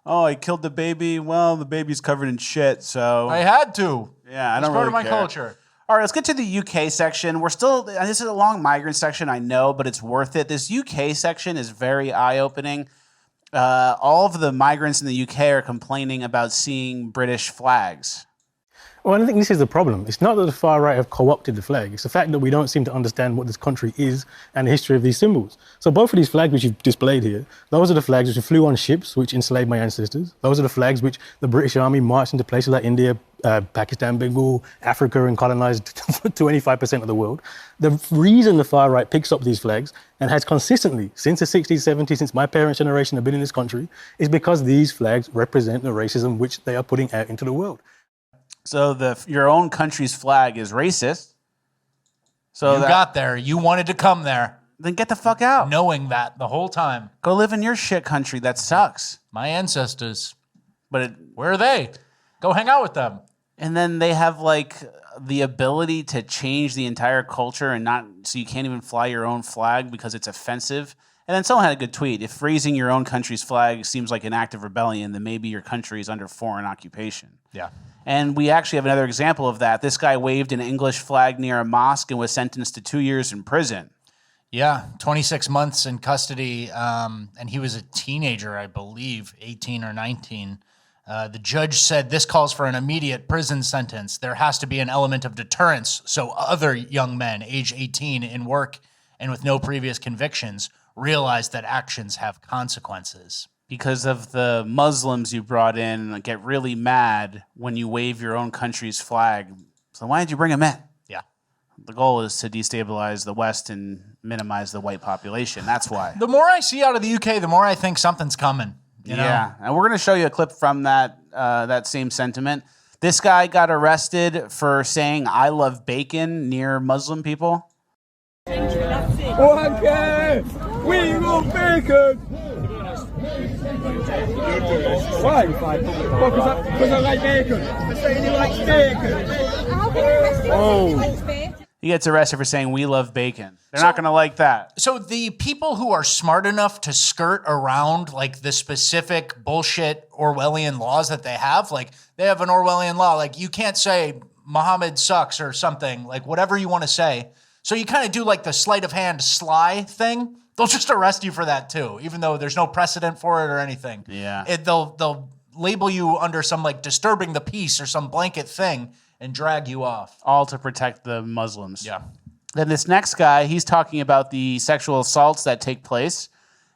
Oh, I killed the baby. Well, the baby's covered in shit, so... I had to. Yeah, I don't really care. It's part really of my care. culture. All right, let's get to the UK section. This is a long migrant section, I know, but it's worth it. This UK section is very eye-opening. All of the migrants in the UK are complaining about seeing British flags. Well, I think this is the problem. It's not that the far right have co-opted the flag. It's the fact that we don't seem to understand what this country is and the history of these symbols. So both of these flags which you've displayed here, those are the flags which flew on ships which enslaved my ancestors. Those are the flags which the British Army marched into places like India, Pakistan, Bengal, Africa, and colonized 25% of the world. The reason the far right picks up these flags and has consistently, since the 60s, 70s, since my parents' generation have been in this country, is because these flags represent the racism which they are putting out into the world. So your own country's flag is racist. So you got there. You wanted to come there. Then get the fuck out. Knowing that the whole time. Go live in your shit country. That sucks. My ancestors. But where are they? Go hang out with them. And then they have like the ability to change the entire culture and so you can't even fly your own flag because it's offensive. And then someone had a good tweet. If raising your own country's flag seems like an act of rebellion, then maybe your country is under foreign occupation. Yeah. And we actually have another example of that. This guy waved an English flag near a mosque and was sentenced to 2 years in prison. Yeah, 26 months in custody, and he was a teenager, I believe, 18 or 19. The judge said this calls for an immediate prison sentence. There has to be an element of deterrence so other young men, age 18, in work and with no previous convictions, realize that actions have consequences. Because of the Muslims you brought in get really mad when you wave your own country's flag. So why did you bring them in? Yeah. The goal is to destabilize the West and minimize the white population. That's why. The more I see out of the UK, the more I think something's coming. You know? Yeah, and we're going to show you a clip from that same sentiment. This guy got arrested for saying "I love bacon" near Muslim people. Okay, we love bacon. Why? Because I like bacon. I say he likes bacon. Oh. He gets arrested for saying "we love bacon." They're not going to like that. So the people who are smart enough to skirt around like the specific bullshit Orwellian laws that they have, like they have an Orwellian law, like you can't say Muhammad sucks or something, like whatever you want to say. So you kind of do like the sleight of hand sly thing. They'll just arrest you for that too, even though there's no precedent for it or anything. Yeah. They'll label you under some like disturbing the peace or some blanket thing and drag you off. All to protect the Muslims. Yeah. Then this next guy, he's talking about the sexual assaults that take place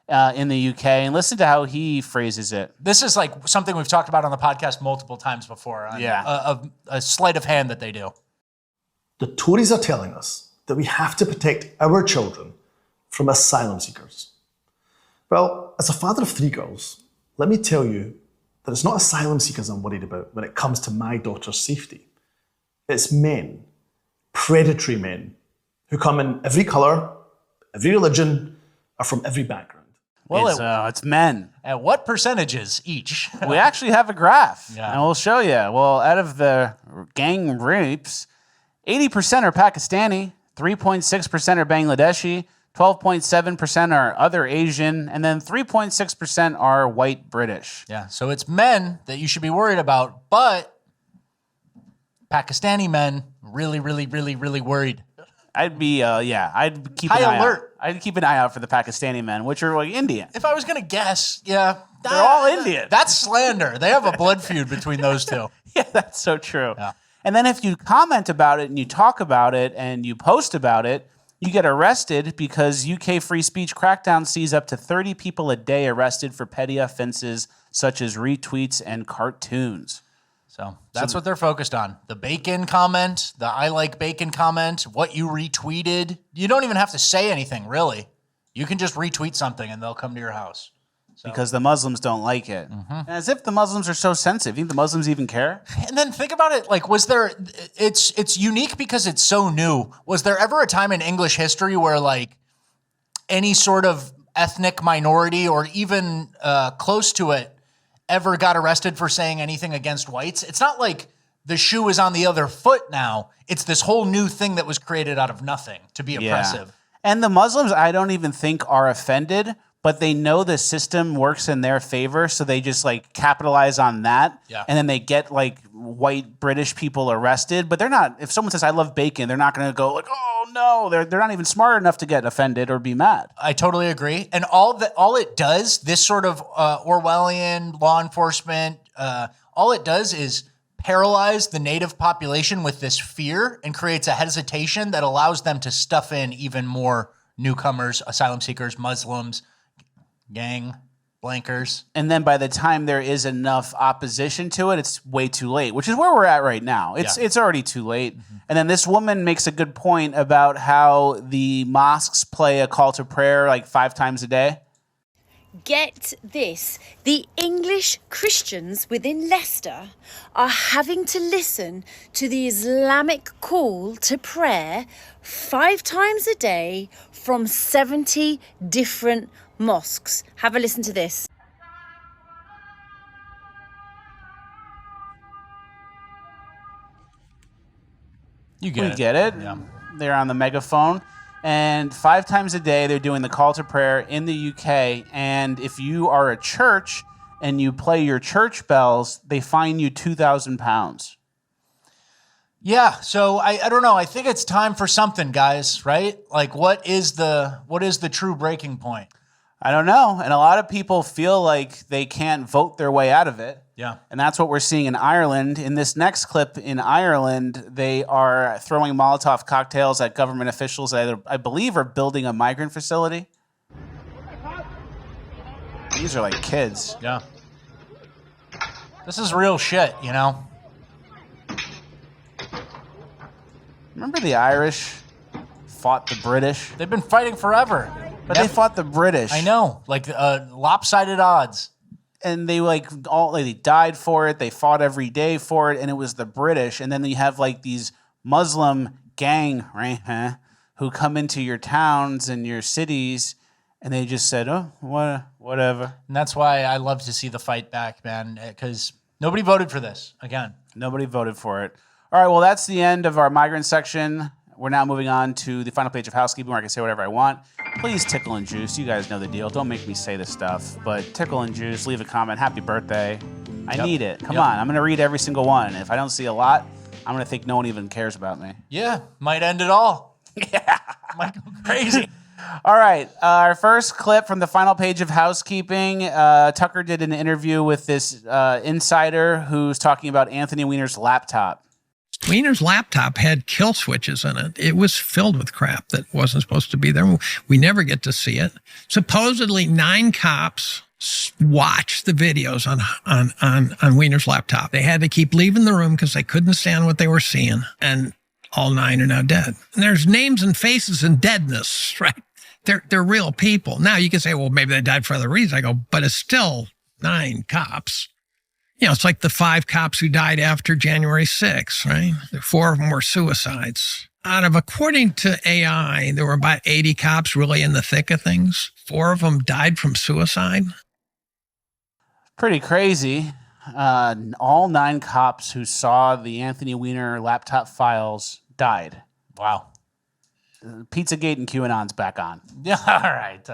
in the UK. And listen to how he phrases it. This is like something we've talked about on the podcast multiple times before. A sleight of hand that they do. The Tories are telling us that we have to protect our children from asylum seekers. Well, as a father of 3 girls, let me tell you that it's not asylum seekers I'm worried about when it comes to my daughter's safety. It's men, predatory men, who come in every colour, every religion, are from every background. Well, it's men. At what percentages each? We actually have a graph, Yeah. and we'll show you. Well, out of the gang rapes, 80% are Pakistani, 3.6% are Bangladeshi, 12.7% are other Asian, and then 3.6% are white British. Yeah, so it's men that you should be worried about, but Pakistani men, really, really, really, really worried. I'd be, I'd keep High an eye alert. out. I'd keep an eye out for the Pakistani men, which are like Indian. If I was going to guess, yeah. They're all Indian. That's slander. They have a blood feud between those two. Yeah, that's so true. Yeah. And then if you comment about it and you talk about it and you post about it, you get arrested because UK free speech crackdown sees up to 30 people a day arrested for petty offenses such as retweets and cartoons. So that's what they're focused on. The bacon comment, the I like bacon comment, what you retweeted. You don't even have to say anything, really. You can just retweet something and they'll come to your house. So. Because the Muslims don't like it. Mm-hmm. As if the Muslims are so sensitive. You think the Muslims even care? And then think about it. Like, was there, it's unique because it's so new. Was there ever a time in English history where like any sort of ethnic minority or even close to it ever got arrested for saying anything against whites? It's not like the shoe is on the other foot now. It's this whole new thing that was created out of nothing to be oppressive. And the Muslims, I don't even think are offended, but they know the system works in their favor, so they just like capitalize on that. Yeah. And then they get like white British people arrested, but they're not, if someone says I love bacon, they're not going to go like, oh no, they're not even smart enough to get offended or be mad. I totally agree. And all it does, this sort of Orwellian law enforcement, all it does is paralyze the native population with this fear and creates a hesitation that allows them to stuff in even more newcomers, asylum seekers, Muslims, gang, blankers. And then by the time there is enough opposition to it, it's way too late, which is where we're at right now. It's already too late. Mm-hmm. And then this woman makes a good point about how the mosques play a call to prayer like 5 times a day. Get this, the English Christians within Leicester are having to listen to the Islamic call to prayer 5 times a day from 70 different mosques. Have a listen to this. We get it. Yeah. They're on the megaphone. And 5 times a day, they're doing the call to prayer in the UK. And if you are a church and you play your church bells, they fine you £2,000. Yeah, so I don't know. I think it's time for something, guys, right? Like, what is the true breaking point? I don't know. And a lot of people feel like they can't vote their way out of it. Yeah. And that's what we're seeing in Ireland. In this next clip in Ireland, they are throwing Molotov cocktails at government officials that I believe are building a migrant facility. These are like kids. Yeah. This is real shit, you know? Remember the Irish fought the British? They've been fighting forever. But they fought the British. I know, like lopsided odds. And they they died for it. They fought every day for it, and it was the British. And then you have like these Muslim gang, right, who come into your towns and your cities, and they just said, "Oh, whatever." And that's why I love to see the fight back, man, because nobody voted for this. Again, nobody voted for it. All right, well, that's the end of our migrant section. We're now moving on to the final page of housekeeping where I can say whatever I want. Please tickle and juice. You guys know the deal. Don't make me say this stuff, but tickle and juice, leave a comment. Happy birthday. I need it. Come on. I'm going to read every single one. If I don't see a lot, I'm going to think no one even cares about me. Yeah, might end it all. Yeah. Might go crazy. All right. Our first clip from the final page of housekeeping. Tucker did an interview with this insider who's talking about Anthony Weiner's laptop. Weiner's laptop had kill switches in it. It was filled with crap that wasn't supposed to be there. We never get to see it. Supposedly 9 cops watched the videos on Weiner's laptop. They had to keep leaving the room because they couldn't stand what they were seeing. And all 9 are now dead. And there's names and faces and deadness, right? They're real people. Now you can say, well, maybe they died for other reasons. I go, but it's still 9 cops. You know, it's like the 5 cops who died after January 6th, right? 4 of them were suicides. According to AI, there were about 80 cops really in the thick of things. 4 of them died from suicide. Pretty crazy. All 9 cops who saw the Anthony Weiner laptop files died. Wow. Pizzagate and QAnon's back on. Yeah, all right.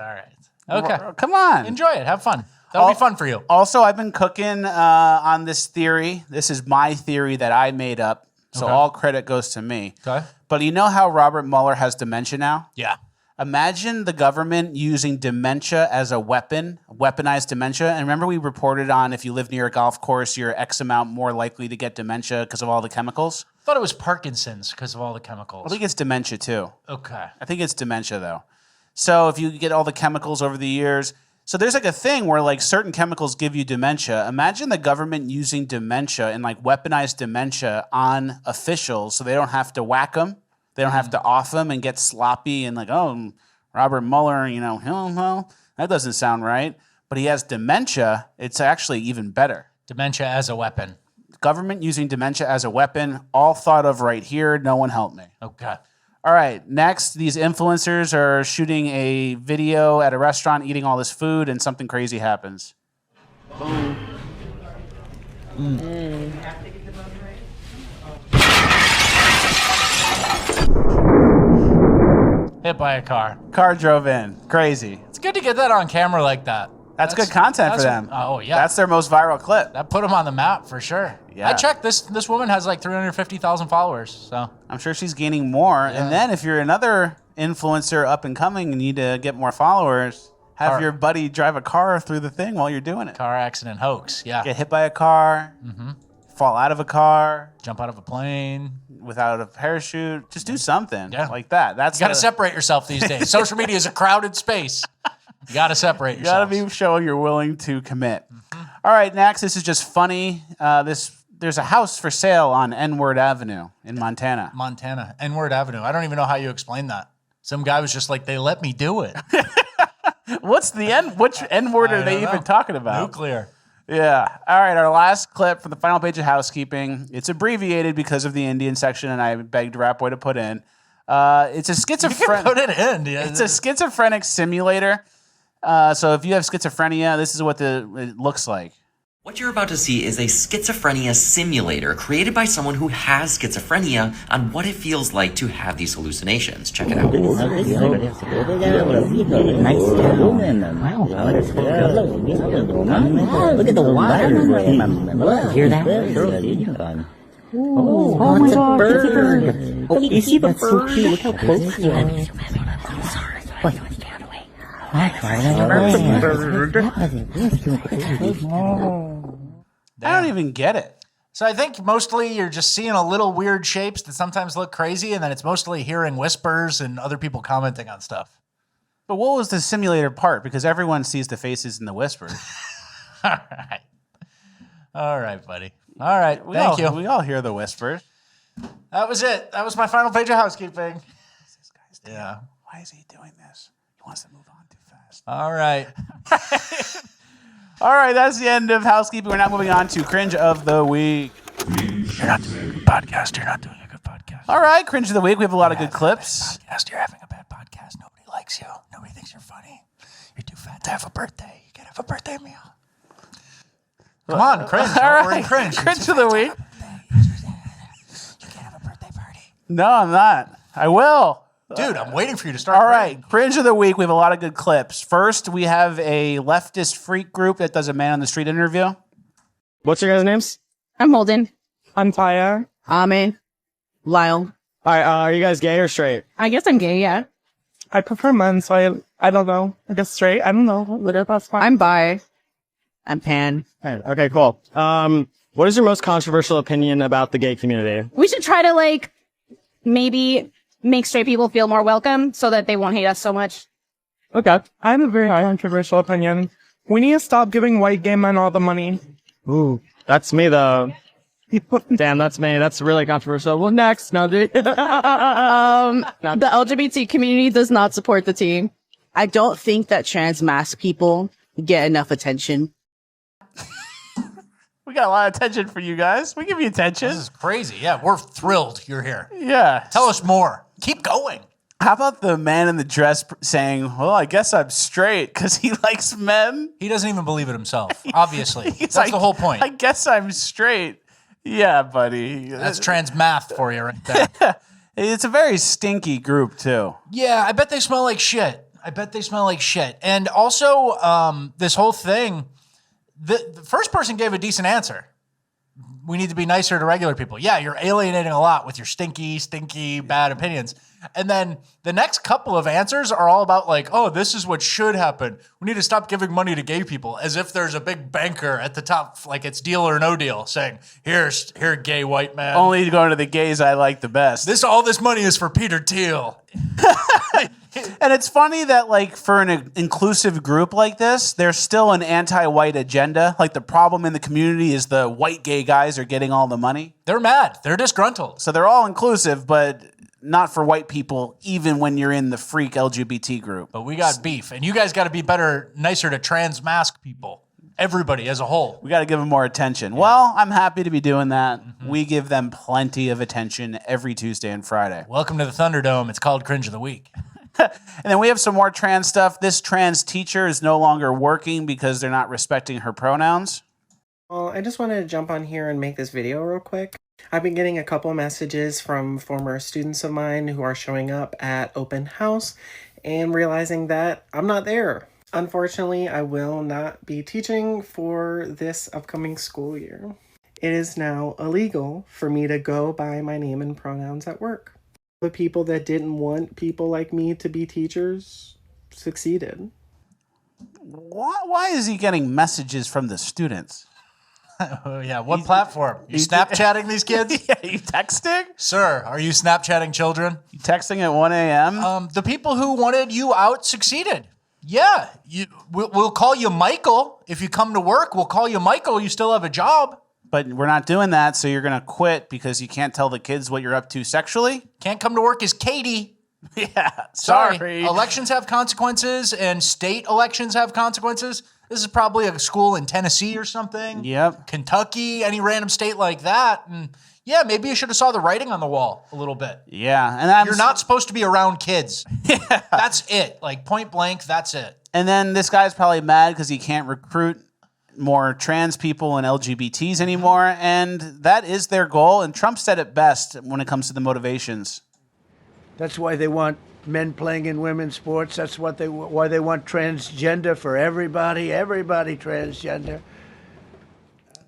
Okay. Come on. Enjoy it. Have fun. That'll be fun for you. Also, I've been cooking on this theory. This is my theory that I made up. So Okay. all credit goes to me. Okay. But you know how Robert Mueller has dementia now? Yeah. Imagine the government using dementia as a weapon, weaponized dementia. And remember we reported on if you live near a golf course, you're X amount more likely to get dementia because of all the chemicals? I thought it was Parkinson's because of all the chemicals. I think it's dementia too. Okay. I think it's dementia though. So if you get all the chemicals over the years, so there's like a thing where like certain chemicals give you dementia. Imagine the government using dementia and like weaponized dementia on officials so they don't have to whack them. They don't have to off them and get sloppy and like, oh, Robert Mueller, you know, that doesn't sound right. But he has dementia. It's actually even better. Dementia as a weapon. Government using dementia as a weapon, all thought of right here. No one helped me. Okay. All right, next, these influencers are shooting a video at a restaurant eating all this food and something crazy happens. Hit by a car. Car drove in. Crazy. It's good to get that on camera like that. That's good content for them. Oh, yeah. That's their most viral clip. That put them on the map for sure. Yeah. I checked this woman has like 350,000 followers. So I'm sure she's gaining more. Yeah. And then if you're another influencer up and coming and need to get more followers, have your buddy drive a car through the thing while you're doing it. Car accident hoax. Yeah. Get hit by a car, fall out of a car, jump out of a plane without a parachute. Just do something like that. That's you got to separate yourself these days. Social media is a crowded space. You got to separate yourself. You got to be showing you're willing to commit. All right, next. This is just funny. There's a house for sale on N-Word Avenue in Montana. Montana, N-Word Avenue. I don't even know how you explain that. Some guy was just like, they let me do it. What's the N? Which N-word are they even talking about? Nuclear. Yeah. All right, our last clip from the final page of housekeeping. It's abbreviated because of the Indian section, and I begged Rap Boy to put in. It's a schizophrenic. Put it in. Yeah. It's a schizophrenic simulator. So if you have schizophrenia, this is what it looks like. What you're about to see is a schizophrenia simulator created by someone who has schizophrenia on what it feels like to have these hallucinations. Check it out. Look at the water. Hear that? Oh my God, it's a bird. Oh, you see the bird? So cute. Look how close you are. I don't even get it. So I think mostly you're just seeing a little weird shapes that sometimes look crazy, and then it's mostly hearing whispers and other people commenting on stuff. But what was the simulator part? Because everyone sees the faces and the whispers. All right, buddy. All right, thank you. We all hear the whispers. That was it. That was my final page of housekeeping. Yeah. Why is he doing this? He wants to move on too fast. All right. All right, that's the end of housekeeping. We're now moving on to Cringe of the Week. You're not doing a good podcast. You're not doing a good podcast. All right, Cringe of the Week. We have a lot of good clips. You're having a bad podcast. Nobody likes you. Nobody thinks you're funny. You're too fat to have a birthday. You gotta have a birthday meal. Come on, Cringe. All right. We're in Cringe. Cringe of the Week. You can't have a birthday party. No, I'm not. I will. Dude, I'm waiting for you to start. All right, Cringe of the Week. We have a lot of good clips. First, we have a leftist freak group that does a man on the street interview. What's your guys' names? I'm Holden. I'm Taya. Ame. Lyle. All right, are you guys gay or straight? I guess I'm gay, yeah. I prefer men, so I don't know. I guess straight. I don't know. That's fine. I'm bi. I'm pan. All right, okay, cool. What is your most controversial opinion about the gay community? We should try to, maybe make straight people feel more welcome so that they won't hate us so much. Okay. I have a very controversial opinion. We need to stop giving white gay men all the money. Ooh, that's me, though. Damn, that's me. That's really controversial. Well, next. No, dude. The LGBT community does not support the team. I don't think that trans mask people get enough attention. We got a lot of attention for you guys. We give you attention. This is crazy. Yeah, we're thrilled you're here. Yeah. Tell us more. Keep going. How about the man in the dress saying, well, I guess I'm straight because he likes men? He doesn't even believe it himself, obviously. That's the whole point. I guess I'm straight. Yeah, buddy. That's trans math for you right there. It's a very stinky group, too. Yeah, I bet they smell like shit. And also, this whole thing, the first person gave a decent answer. we need to be nicer to regular people. Yeah, you're alienating a lot with your stinky, bad opinions. And then the next couple of answers are all about like, oh, this is what should happen. We need to stop giving money to gay people, as if there's a big banker at the top, like it's deal or no deal, saying, here, gay white man. Only going to the gays I like the best. All this money is for Peter Thiel. And it's funny that, like, for an inclusive group like this, there's still an anti-white agenda. Like, the problem in the community is the white gay guys are getting all the money. They're mad. They're disgruntled. So they're all inclusive, but not for white people, even when you're in the freak LGBT group. But we got beef. And you guys got to be nicer to trans mask people. Everybody as a whole. We got to give them more attention. Yeah. Well, I'm happy to be doing that. Mm-hmm. We give them plenty of attention every Tuesday and Friday. Welcome to the Thunderdome. It's called Cringe of the Week. And then we have some more trans stuff. This trans teacher is no longer working because they're not respecting her pronouns. Well, I just wanted to jump on here and make this video real quick. I've been getting a couple messages from former students of mine who are showing up at open house and realizing that I'm not there. Unfortunately, I will not be teaching for this upcoming school year. It is now illegal for me to go by my name and pronouns at work. The people that didn't want people like me to be teachers succeeded. Why is he getting messages from the students? Oh, yeah, what platform? You Snapchatting these kids? Yeah, you texting? Sir, are you Snapchatting children? You texting at 1 a.m.? The people who wanted you out succeeded. Yeah, we'll call you Michael. If you come to work, we'll call you Michael. You still have a job. But we're not doing that, so you're going to quit because you can't tell the kids what you're up to sexually? Can't come to work as Katie. Yeah, sorry. Elections have consequences, and state elections have consequences. This is probably a school in Tennessee or something. Yep. Kentucky, any random state like that. And yeah, maybe you should have saw the writing on the wall a little bit. Yeah. And you're not supposed to be around kids. Yeah. That's it. Like, point blank, that's it. And then this guy's probably mad because he can't recruit more trans people and LGBTs anymore. And that is their goal. And Trump said it best when it comes to the motivations. That's why they want men playing in women's sports. That's why they want transgender for everybody transgender.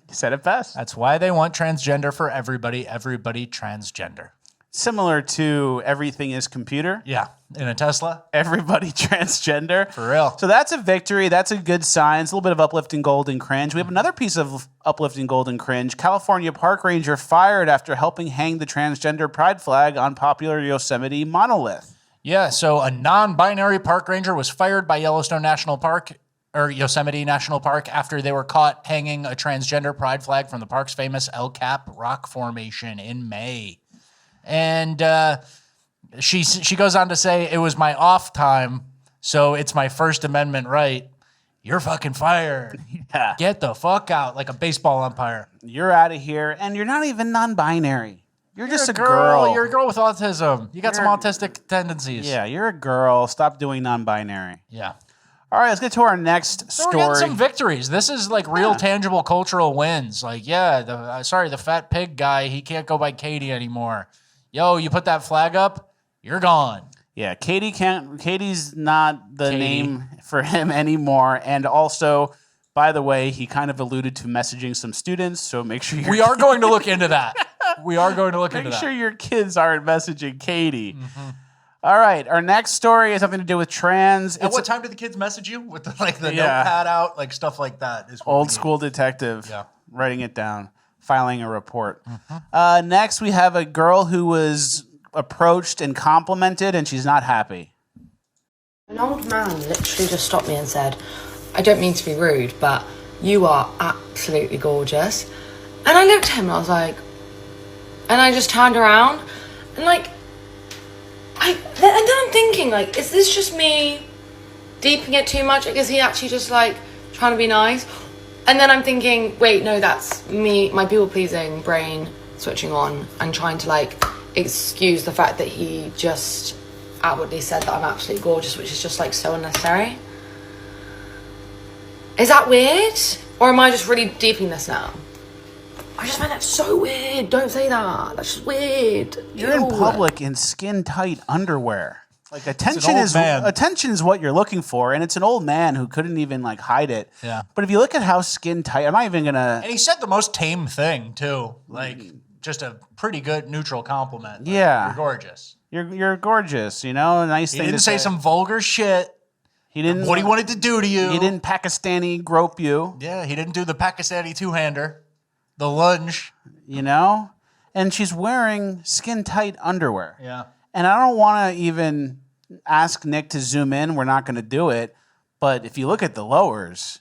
You said it best. That's why they want transgender for everybody transgender. Similar to everything is computer. Yeah, in a Tesla. Everybody transgender. For real. So that's a victory. That's a good sign. It's a little bit of uplifting gold and cringe. We have another piece of uplifting gold and cringe. California park ranger fired after helping hang the transgender pride flag on popular Yosemite monolith. Yeah, so a non-binary park ranger was fired by Yellowstone National Park or Yosemite National Park after they were caught hanging a transgender pride flag from the park's famous El Cap rock formation in May. And she goes on to say, it was my off time, so it's my First Amendment right. You're fucking fired. Yeah. Get the fuck out, like a baseball umpire. You're out of here, and you're not even non-binary. You're just a girl. You're a girl with autism. You got some autistic tendencies. Yeah, you're a girl. Stop doing non-binary. Yeah. All right, let's get to our next story. We're getting some victories. This is like real tangible cultural wins. Like, yeah, the fat pig guy, he can't go by Katie anymore. Yo, you put that flag up, you're gone. Yeah, Katie's not the name for him anymore. And also, by the way, he kind of alluded to messaging some students, so make sure we are going to look into that. We are going to look into that. Make sure your kids aren't messaging Katie. Mm-hmm. All right, our next story has something to do with trans. At what time did the kids message you? With the notepad out, like stuff like that. Is old school detective. Yeah. Writing it down, filing a report. Mm-hmm. Next, we have a girl who was approached and complimented, and she's not happy. An old man literally just stopped me and said, I don't mean to be rude, but you are absolutely gorgeous. And I looked at him and I was like, and I just turned around and like, and then I'm thinking, like, is this just me deeping it too much? Like, is he actually just like trying to be nice? And then I'm thinking, wait, no, that's me, my people-pleasing brain switching on and trying to like excuse the fact that he just outwardly said that I'm absolutely gorgeous, which is just like so unnecessary. Is that weird? Or am I just really deeping this now? I just find that so weird. Don't say that. That's just weird. You're in public in skin-tight underwear. Like attention is what you're looking for, and it's an old man who couldn't even like hide it. Yeah. But if you look at how skin tight, I'm not even gonna. And he said the most tame thing too, like just a pretty good neutral compliment. Like, Yeah. you're gorgeous. You're gorgeous. You know, a nice He thing. didn't to say some vulgar shit. He didn't. What he wanted to do to you. He didn't Pakistani grope you. Yeah, he didn't do the Pakistani two-hander, the lunge. You know, and she's wearing skin tight underwear. Yeah. And I don't want to even ask Nick to zoom in. We're not going to do it. But if you look at the lowers,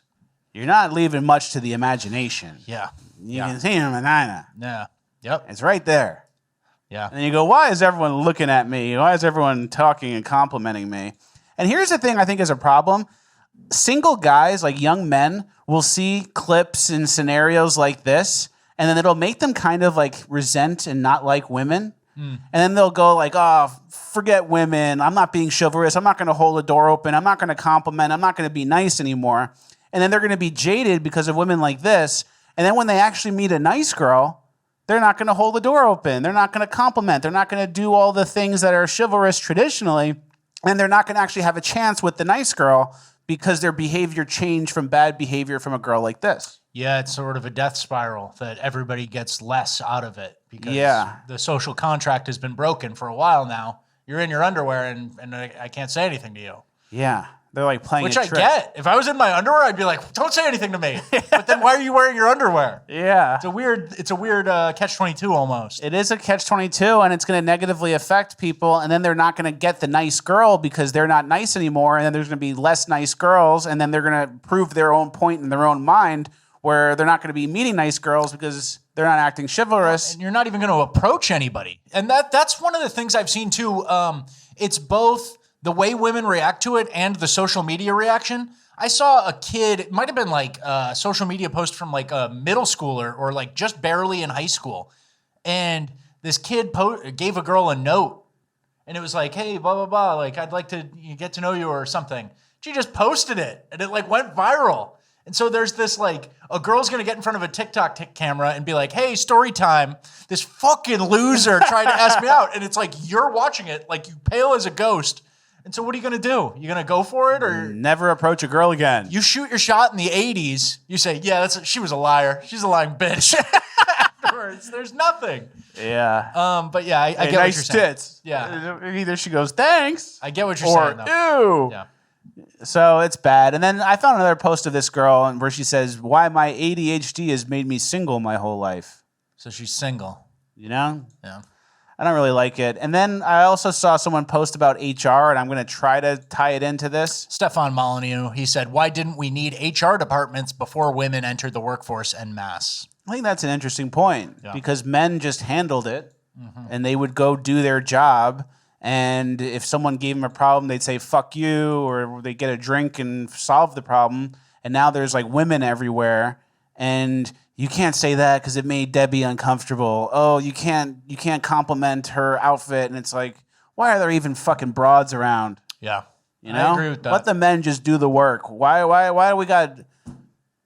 you're not leaving much to the imagination. Yeah. You can see him in Nina. Yeah. Yep. It's right there. Yeah. And you go, why is everyone looking at me? Why is everyone talking and complimenting me? And here's the thing I think is a problem. Single guys, like young men, will see clips and scenarios like this, and then it'll make them kind of like resent and not like women. And then they'll go like, oh, forget women. I'm not being chivalrous. I'm not going to hold a door open. I'm not going to compliment. I'm not going to be nice anymore. And then they're going to be jaded because of women like this. And then when they actually meet a nice girl, they're not going to hold the door open. They're not going to compliment. They're not going to do all the things that are chivalrous traditionally. And they're not going to actually have a chance with the nice girl because their behavior changed from bad behavior from a girl like this. Yeah, it's sort of a death spiral that everybody gets less out of it because the social contract has been broken for a while now. You're in your underwear and I can't say anything to you. Yeah. They're like playing Which a I trick. get. If I was in my underwear, I'd be like, don't say anything to me. But then why are you wearing your underwear? Yeah. It's a weird catch-22 almost. It is a catch-22, and it's going to negatively affect people, and then they're not going to get the nice girl because they're not nice anymore, and then there's going to be less nice girls, and then they're going to prove their own point in their own mind where they're not going to be meeting nice girls because they're not acting chivalrous. And you're not even going to approach anybody. And that's one of the things I've seen too. It's both the way women react to it and the social media reaction. I saw a kid, it might have been like a social media post from like a middle schooler or like just barely in high school. And this kid gave a girl a note and it was like, hey, blah, blah, blah. Like, I'd like to get to know you or something. She just posted it and it like went viral. And so there's this like, a girl's going to get in front of a TikTok camera and be like, hey, story time. This fucking loser tried to ask me out. And it's like, you're watching it like you pale as a ghost. And so what are you going to do? You going to go for it or never approach a girl again? You shoot your shot in the 80s. You say, yeah, she was a liar. She's a lying bitch. Afterwards, there's nothing. Yeah. But yeah, I get nice what you're saying. Tits. Yeah. Either she goes, thanks. I get what you're or, saying, though. Ew. Yeah. So it's bad. And then I found another post of this girl where she says, why my ADHD has made me single my whole life. So she's single. You know? Yeah. I don't really like it. And then I also saw someone post about HR, and I'm going to try to tie it into this. Stefan Molyneux, he said, why didn't we need HR departments before women entered the workforce en masse? I think that's an interesting point because men just handled it and they would go do their job. And if someone gave them a problem, they'd say, fuck you, or they'd get a drink and solve the problem. And now there's like women everywhere. And you can't say that because it made Debbie uncomfortable. Oh, you can't compliment her outfit. And it's like, why are there even fucking broads around? Yeah. You know? I agree with that. Let the men just do the work. Why do we got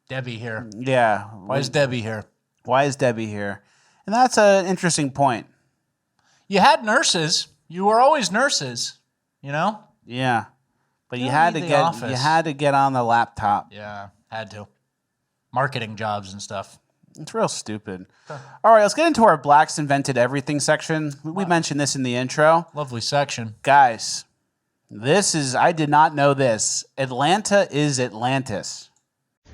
Debbie here? Yeah. Why is Debbie here? Why is Debbie here? And that's an interesting point. You had nurses. You were always nurses, you know? Yeah. But you don't had need to the office. you had to get on the laptop. Yeah, had to. Marketing jobs and stuff. It's real stupid. All right, let's get into our Blacks Invented Everything section. We mentioned this in the intro. Lovely section. Guys, I did not know this. Atlanta is Atlantis.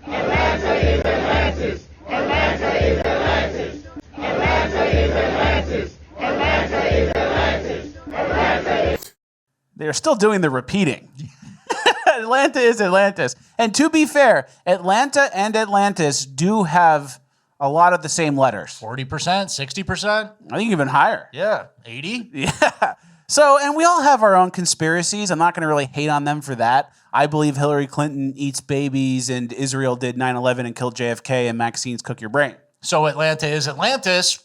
Atlanta is Atlantis. Atlanta is Atlantis. Atlanta is Atlantis. Atlanta is Atlantis. Atlanta is. They're still doing the repeating. Atlanta is Atlantis. And to be fair, Atlanta and Atlantis do have a lot of the same letters. 40%, 60%. I think even higher. Yeah, 80. Yeah. So, and we all have our own conspiracies. I'm not going to really hate on them for that. I believe Hillary Clinton eats babies and Israel did 9/11 and killed JFK and Maxine's Cook Your Brain. So Atlanta is Atlantis.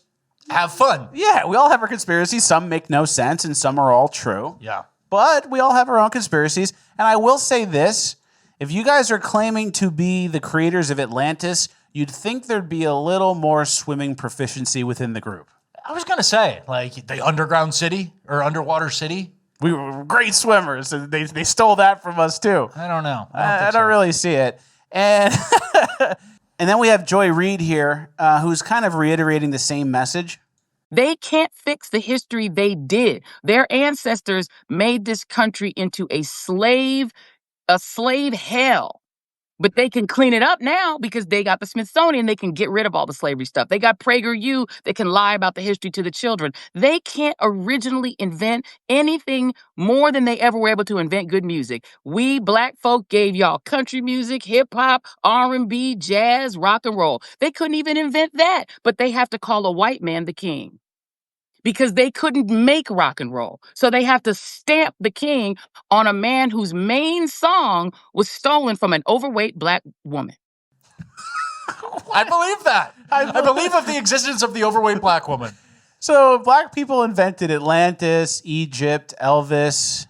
Have fun. Yeah, we all have our conspiracies. Some make no sense and some are all true. Yeah. But we all have our own conspiracies. And I will say this. If you guys are claiming to be the creators of Atlantis, you'd think there'd be a little more swimming proficiency within the group. I was going to say, like, the underground city or underwater city. We were great swimmers, and they stole that from us too. I don't know. I don't really see it. And and then we have Joy Reid here, who's kind of reiterating the same message. They can't fix the history they did. Their ancestors made this country into a slave hell. But they can clean it up now because they got the Smithsonian. They can get rid of all the slavery stuff. They got PragerU. They can lie about the history to the children. They can't originally invent anything more than they ever were able to invent good music. We black folk gave y'all country music, hip hop, R&B, jazz, rock and roll. They couldn't even invent that, but they have to call a white man the king. Because they couldn't make rock and roll. So they have to stamp the king on a man whose main song was stolen from an overweight black woman. I believe that. I believe of the existence of the overweight black woman. So black people invented Atlantis, Egypt, Elvis,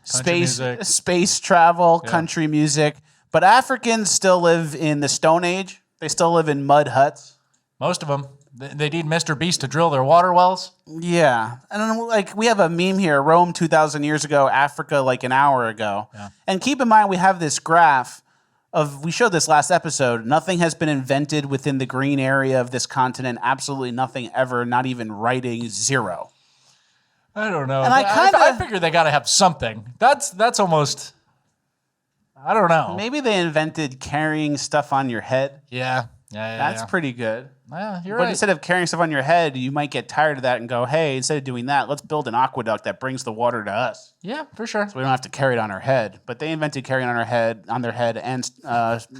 space travel, country music. But Africans still live in the Stone Age. They still live in mud huts. Most of them. They need Mr. Beast to drill their water wells. Yeah. And then, like, we have a meme here, Rome 2,000 years ago, Africa like an hour ago. Yeah. And keep in mind, we have this graph of, we showed this last episode, nothing has been invented within the green area of this continent. Absolutely nothing ever, not even writing, zero. I don't know. And I figure they got to have something. That's almost, I don't know. Maybe they invented carrying stuff on your head. Yeah. That's pretty good. Yeah, you're but right. instead of carrying stuff on your head, you might get tired of that and go, hey, instead of doing that, let's build an aqueduct that brings the water to us. Yeah, for sure. So we don't have to carry it on our head. But they invented carrying on their head and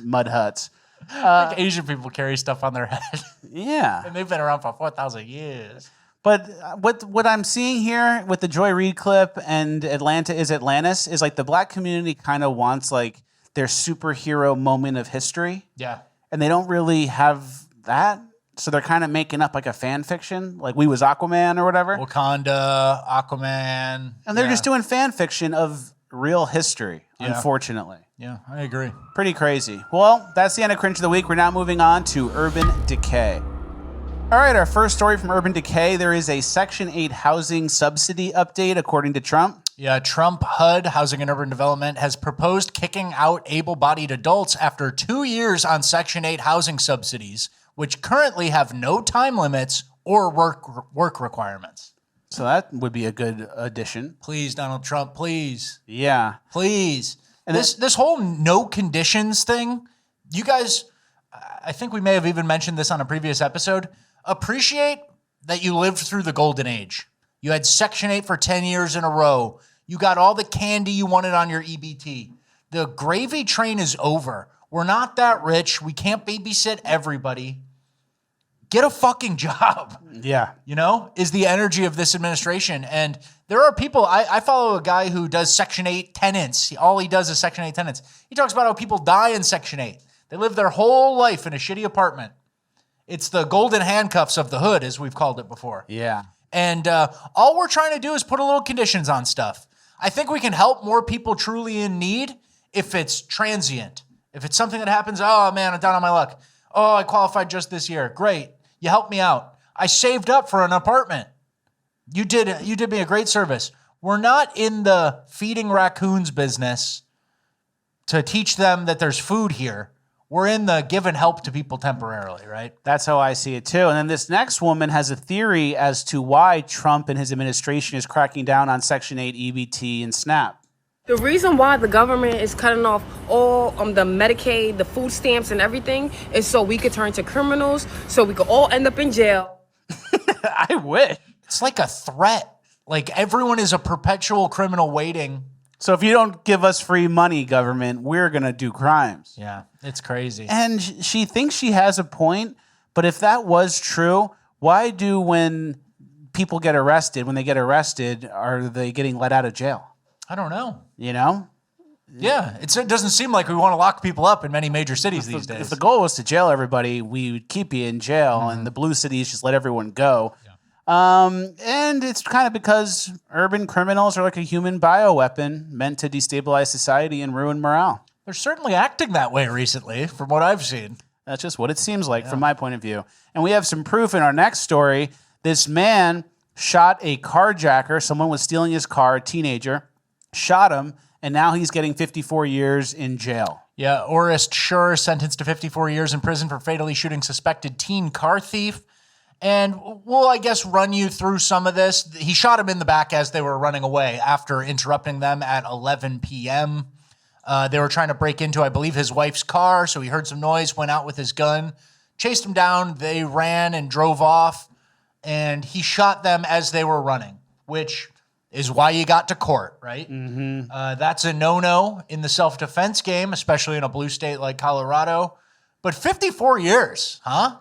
mud huts. Like Asian people carry stuff on their head. Yeah. And they've been around for 4,000 years. But what I'm seeing here with the Joy Reid clip and Atlantis is like the black community kind of wants like their superhero moment of history. Yeah. And they don't really have that. So they're kind of making up like a fan fiction, like We Was Aquaman or whatever. Wakanda, Aquaman. And they're just doing fan fiction of real history, unfortunately. Yeah, I agree. Pretty crazy. Well, that's the end of Cringe of the Week. We're now moving on to Urban Decay. All right, our first story from Urban Decay. There is a Section 8 housing subsidy update, according to Trump. Yeah, Trump HUD, Housing and Urban Development, has proposed kicking out able-bodied adults after 2 years on Section 8 housing subsidies, which currently have no time limits or work requirements. So that would be a good addition. Please, Donald Trump, please. Yeah. Please. And this whole no conditions thing, you guys, I think we may have even mentioned this on a previous episode, appreciate that you lived through the golden age. You had Section 8 for 10 years in a row. You got all the candy you wanted on your EBT. The gravy train is over. We're not that rich. We can't babysit everybody. Get a fucking job. Yeah. You know, is the energy of this administration. And there are people, I follow a guy who does Section 8 tenants. All he does is Section 8 tenants. He talks about how people die in Section 8. They live their whole life in a shitty apartment. It's the golden handcuffs of the hood, as we've called it before. Yeah. And all we're trying to do is put a little conditions on stuff. I think we can help more people truly in need if it's transient. If it's something that happens, oh man, I'm down on my luck. Oh, I qualified just this year. Great. You helped me out. I saved up for an apartment. You did me a great service. We're not in the feeding raccoons business to teach them that there's food here. We're in the giving help to people temporarily, right? That's how I see it too. And then this next woman has a theory as to why Trump and his administration is cracking down on Section 8 EBT and SNAP. The reason why the government is cutting off all the Medicaid, the food stamps and everything is so we could turn to criminals, so we could all end up in jail. I wish. It's like a threat. Like everyone is a perpetual criminal waiting. So if you don't give us free money, government, we're going to do crimes. Yeah, it's crazy. And she thinks she has a point, but if that was true, why do when they get arrested, are they getting let out of jail? I don't know. You know? Yeah, it doesn't seem like we want to lock people up in many major cities these days. If the goal was to jail everybody, we would keep you in jail, and the blue cities just let everyone go. Yeah. And it's kind of because urban criminals are like a human bioweapon meant to destabilize society and ruin morale. They're certainly acting that way recently, from what I've seen. That's just what it seems like from my point of view. And we have some proof in our next story. This man shot a carjacker. Someone was stealing his car, a teenager. shot him, and now he's getting 54 years in jail. Yeah, Orest Schur sentenced to 54 years in prison for fatally shooting suspected teen car thief. And we'll, I guess, run you through some of this. He shot him in the back as they were running away after interrupting them at 11 p.m. They were trying to break into, I believe, his wife's car, so he heard some noise, went out with his gun, chased him down. They ran and drove off, and he shot them as they were running, which is why you got to court, right? Mm-hmm. That's a no-no in the self-defense game, especially in a blue state like Colorado. But 54 years, huh?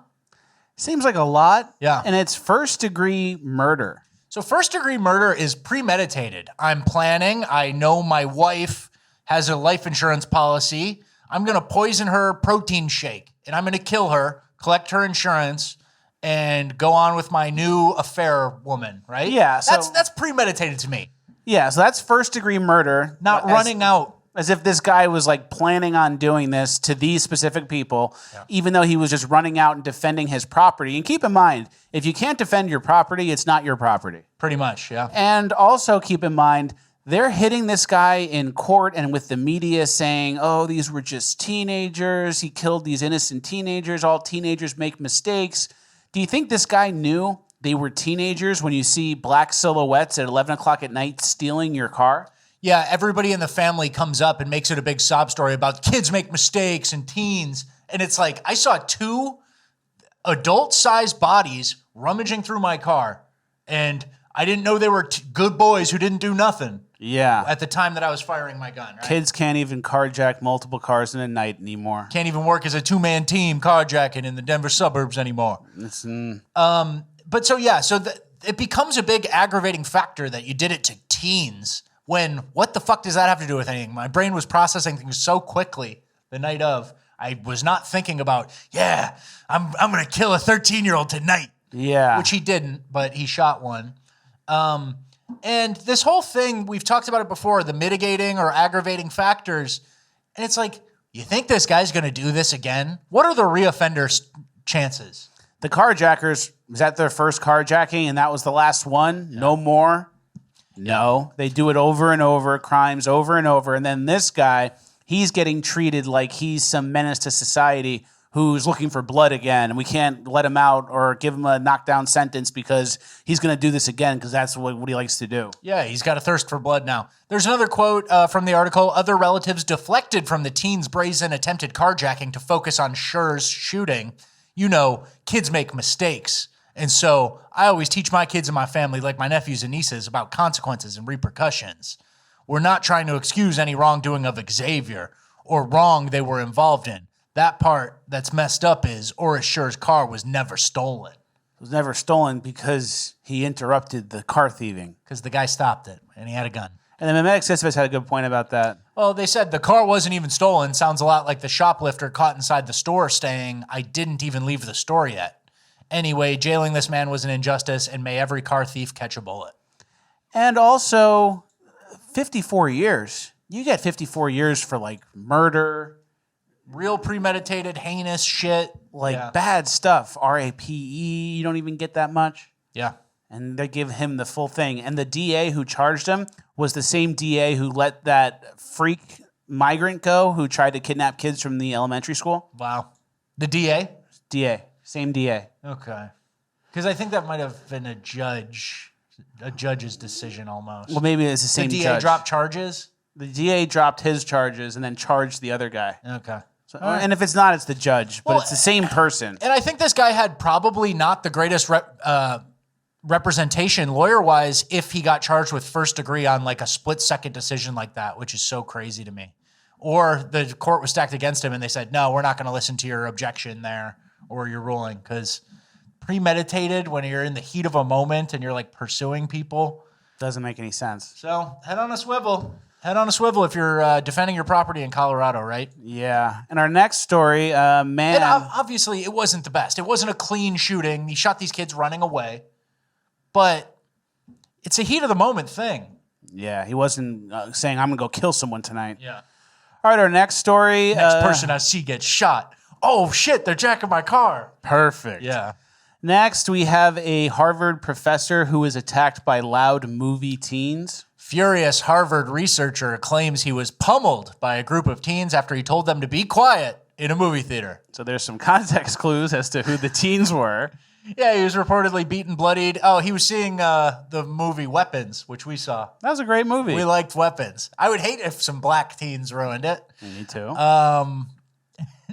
Seems like a lot. Yeah. And it's first-degree murder. So first-degree murder is premeditated. I'm planning. I know my wife has a life insurance policy. I'm going to poison her protein shake, and I'm going to kill her, collect her insurance, and go on with my new affair woman, right? Yeah. So, that's premeditated to me. Yeah, so that's first-degree murder. Not running out. As if this guy was like planning on doing this to these specific people, even though he was just running out and defending his property. And keep in mind, if you can't defend your property, it's not your property. Pretty much, yeah. And also keep in mind, they're hitting this guy in court and with the media saying, oh, these were just teenagers. He killed these innocent teenagers. All teenagers make mistakes. Do you think this guy knew they were teenagers when you see black silhouettes at 11 o'clock at night stealing your car? Yeah, everybody in the family comes up and makes it a big sob story about kids make mistakes and teens. And it's like, I saw two adult-sized bodies rummaging through my car, and I didn't know they were good boys who didn't do nothing. Yeah. At the time that I was firing my gun, right? Kids can't even carjack multiple cars in a night anymore. Can't even work as a two-man team carjacking in the Denver suburbs anymore. But so, yeah, so it becomes a big aggravating factor that you did it to teens. When, what the fuck does that have to do with anything? My brain was processing things so quickly the night of. I was not thinking about, I'm going to kill a 13-year-old tonight. Yeah. Which he didn't, but he shot one. And this whole thing, we've talked about it before, the mitigating or aggravating factors. And it's like, you think this guy's going to do this again? What are the reoffender's chances? The carjackers, was that their first carjacking and that was the last one? No more? No, they do it over and over, crimes over and over. And then this guy, he's getting treated like he's some menace to society who's looking for blood again. And we can't let him out or give him a knockdown sentence because he's going to do this again because that's what he likes to do. Yeah, he's got a thirst for blood now. There's another quote from the article. Other relatives deflected from the teen's brazen attempted carjacking to focus on Schur's shooting. You know, kids make mistakes. And so I always teach my kids and my family, like my nephews and nieces, about consequences and repercussions. We're not trying to excuse any wrongdoing of Xavier or wrong they were involved in. That part that's messed up is Orest Schur's car was never stolen. It was never stolen because he interrupted the car thieving. Because the guy stopped it and he had a gun. And then Mimetic Sisyphus had a good point about that. Well, they said the car wasn't even stolen. Sounds a lot like the shoplifter caught inside the store saying, I didn't even leave the store yet. Anyway, jailing this man was an injustice, and may every car thief catch a bullet. And also, 54 years. You get 54 years for, like, murder. Real premeditated, heinous shit. Like, bad stuff. RAPE, you don't even get that much. Yeah. And they give him the full thing. And the DA who charged him was the same DA who let that freak migrant go who tried to kidnap kids from the elementary school. Wow. The DA? DA. Same DA. Okay. Because I think that might have been a judge's decision almost. Well, maybe it's the same judge. The judge. DA dropped charges? The DA dropped his charges and then charged the other guy. Okay. So, and if it's not, it's the judge, but it's the same person. And I think this guy had probably not the greatest representation lawyer-wise if he got charged with first degree on like a split-second decision like that, which is so crazy to me. Or the court was stacked against him and they said, no, we're not going to listen to your objection there or your ruling, because premeditated when you're in the heat of a moment and you're like pursuing people. Doesn't make any sense. So head on a swivel. Head on a swivel if you're defending your property in Colorado, right? Yeah. And our next story, man. And obviously it wasn't the best. It wasn't a clean shooting. He shot these kids running away. But it's a heat of the moment thing. Yeah, he wasn't saying, I'm going to go kill someone tonight. Yeah. All right, our next story. Next person I see gets shot. Oh, shit, they're jacking my car. Perfect. Yeah. Next, we have a Harvard professor who was attacked by loud movie teens. Furious Harvard researcher claims he was pummeled by a group of teens after he told them to be quiet in a movie theater. So there's some context clues as to who the teens were. Yeah, he was reportedly beaten, bloodied. Oh, he was seeing the movie Weapons, which we saw. That was a great movie. We liked Weapons. I would hate if some black teens ruined it. Me too.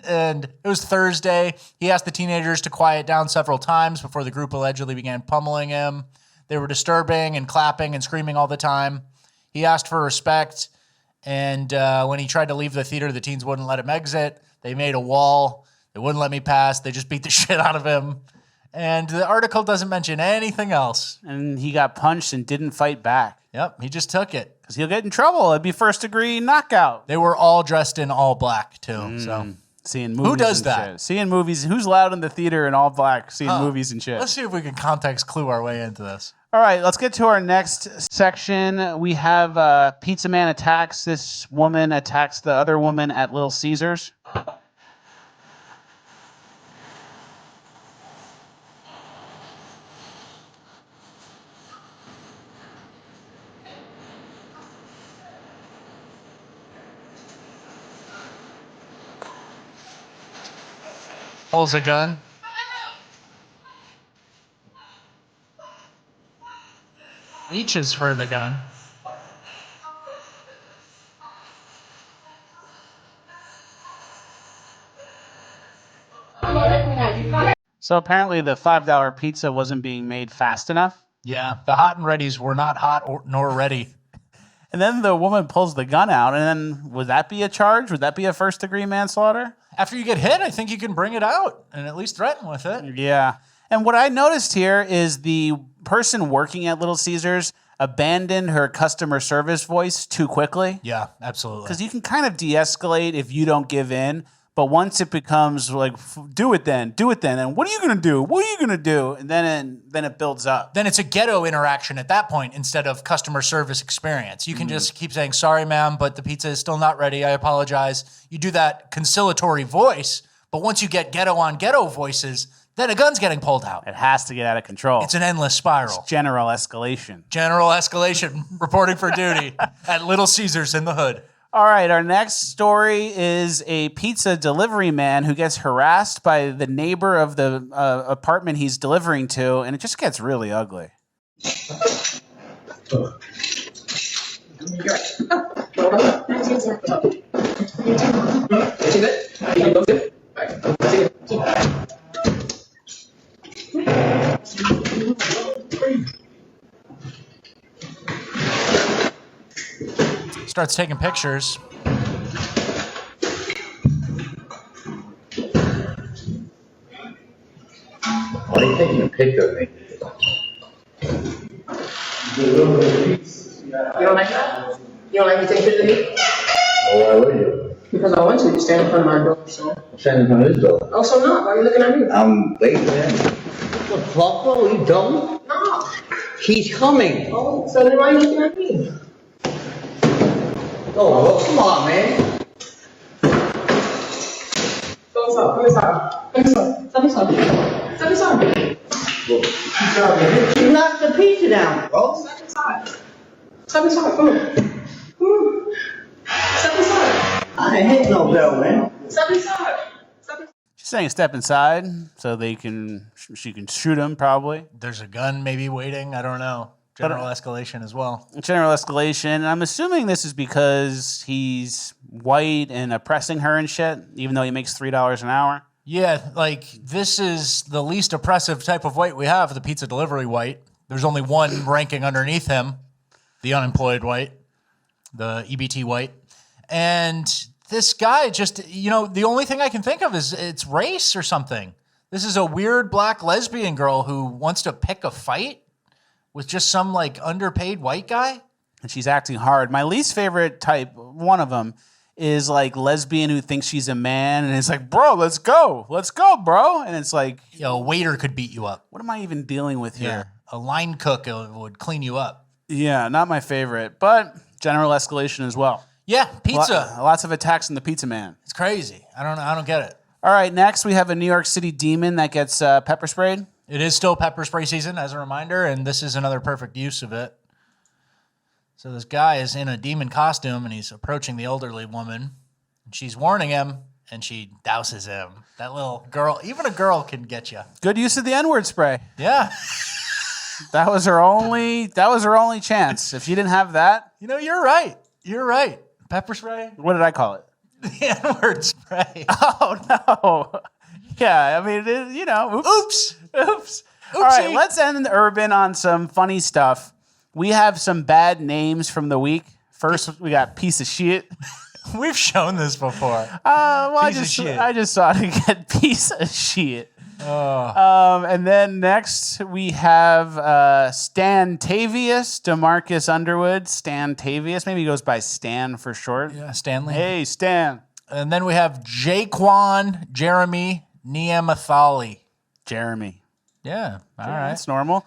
And it was Thursday. He asked the teenagers to quiet down several times before the group allegedly began pummeling him. They were disturbing and clapping and screaming all the time. He asked for respect, and when he tried to leave the theater, the teens wouldn't let him exit. They made a wall. They wouldn't let me pass. They just beat the shit out of him. And the article doesn't mention anything else. And he got punched and didn't fight back. Yep, he just took it. Because he'll get in trouble. It'd be first-degree knockout. They were all dressed in all black, too. So seeing movies. Who does and that? Shit. Seeing movies. Who's loud in the theater in all black seeing movies and shit? Let's see if we can context clue our way into this. All right, let's get to our next section. We have Pizza Man attacks. This woman attacks the other woman at Little Caesars. Pulls a gun. Reaches for the gun. So apparently the $5 pizza wasn't being made fast enough. Yeah, the hot and readies were not hot nor ready. And then the woman pulls the gun out, and then would that be a charge? Would that be a first-degree manslaughter? After you get hit, I think you can bring it out and at least threaten with it. Yeah. And what I noticed here is the person working at Little Caesars abandoned her customer service voice too quickly. Yeah, absolutely. Because you can kind of de-escalate if you don't give in. But once it becomes like, do it then. And what are you going to do? What are you going to do? And then it builds up. Then it's a ghetto interaction at that point instead of customer service experience. You can just keep saying, sorry, ma'am, but the pizza is still not ready. I apologize. You do that conciliatory voice. But once you get ghetto on ghetto voices, then a gun's getting pulled out. It has to get out of control. It's an endless spiral. It's general escalation. General escalation, reporting for duty at Little Caesars in the hood. All right, our next story is a pizza delivery man who gets harassed by the neighbor of the apartment he's delivering to, and it just gets really ugly. Starts taking pictures. Why are you taking a picture of me? You don't like that? You don't like me taking pictures of me? Oh, why would you? Because I want to. You stand in front of my door, so. I'm standing in front of his door. Oh, so not? Why are you looking at me? I'm waiting for him. What the fuck, bro? Are you dumb? No. He's coming. Oh, so then why are you looking at me? Oh, well, come on, man. Come inside. You knocked the pizza down, bro. Step inside. Come on. Step inside. I ain't hit no bell, man. Step inside. She's saying step inside so she can shoot him probably. There's a gun maybe waiting. I don't know. General escalation as well. General escalation. I'm assuming this is because he's white and oppressing her and shit, even though he makes $3 an hour. Yeah, like this is the least oppressive type of white we have, the pizza delivery white. There's only one ranking underneath him, the unemployed white, the EBT white. And this guy just, the only thing I can think of is it's race or something. This is a weird black lesbian girl who wants to pick a fight with just some like underpaid white guy. And she's acting hard. My least favorite type, one of them, is like lesbian who thinks she's a man and it's like, bro, let's go, bro. And it's like, a waiter could beat you up. What am I even dealing with here? Yeah. A line cook would clean you up. Yeah, not my favorite, but general escalation as well. Yeah, pizza. Lots of attacks on the pizza man. It's crazy. I don't get it. All right, next we have a New York City demon that gets pepper sprayed. It is still pepper spray season, as a reminder, and this is another perfect use of it. So this guy is in a demon costume, and he's approaching the elderly woman, and she's warning him, and she douses him. That little girl, even a girl can get you. Good use of the N-word spray. Yeah. That was her only chance. If she didn't have that. You know, you're right. You're right. Pepper spray? What did I call it? The N-word spray. Oh, no. Yeah, I mean, oops. Oops. All right, let's end urban on some funny stuff. We have some bad names from the week. First, we got piece of shit. We've shown this before. I just saw it again. Piece of shit. And then next we have Stantavius DeMarcus Underwood. Stantavius. Maybe he goes by Stan for short. Yeah, Stanley. Hey, Stan. And then we have Jaquan Jeremy Niamathali. Jeremy. Yeah, all right. That's normal.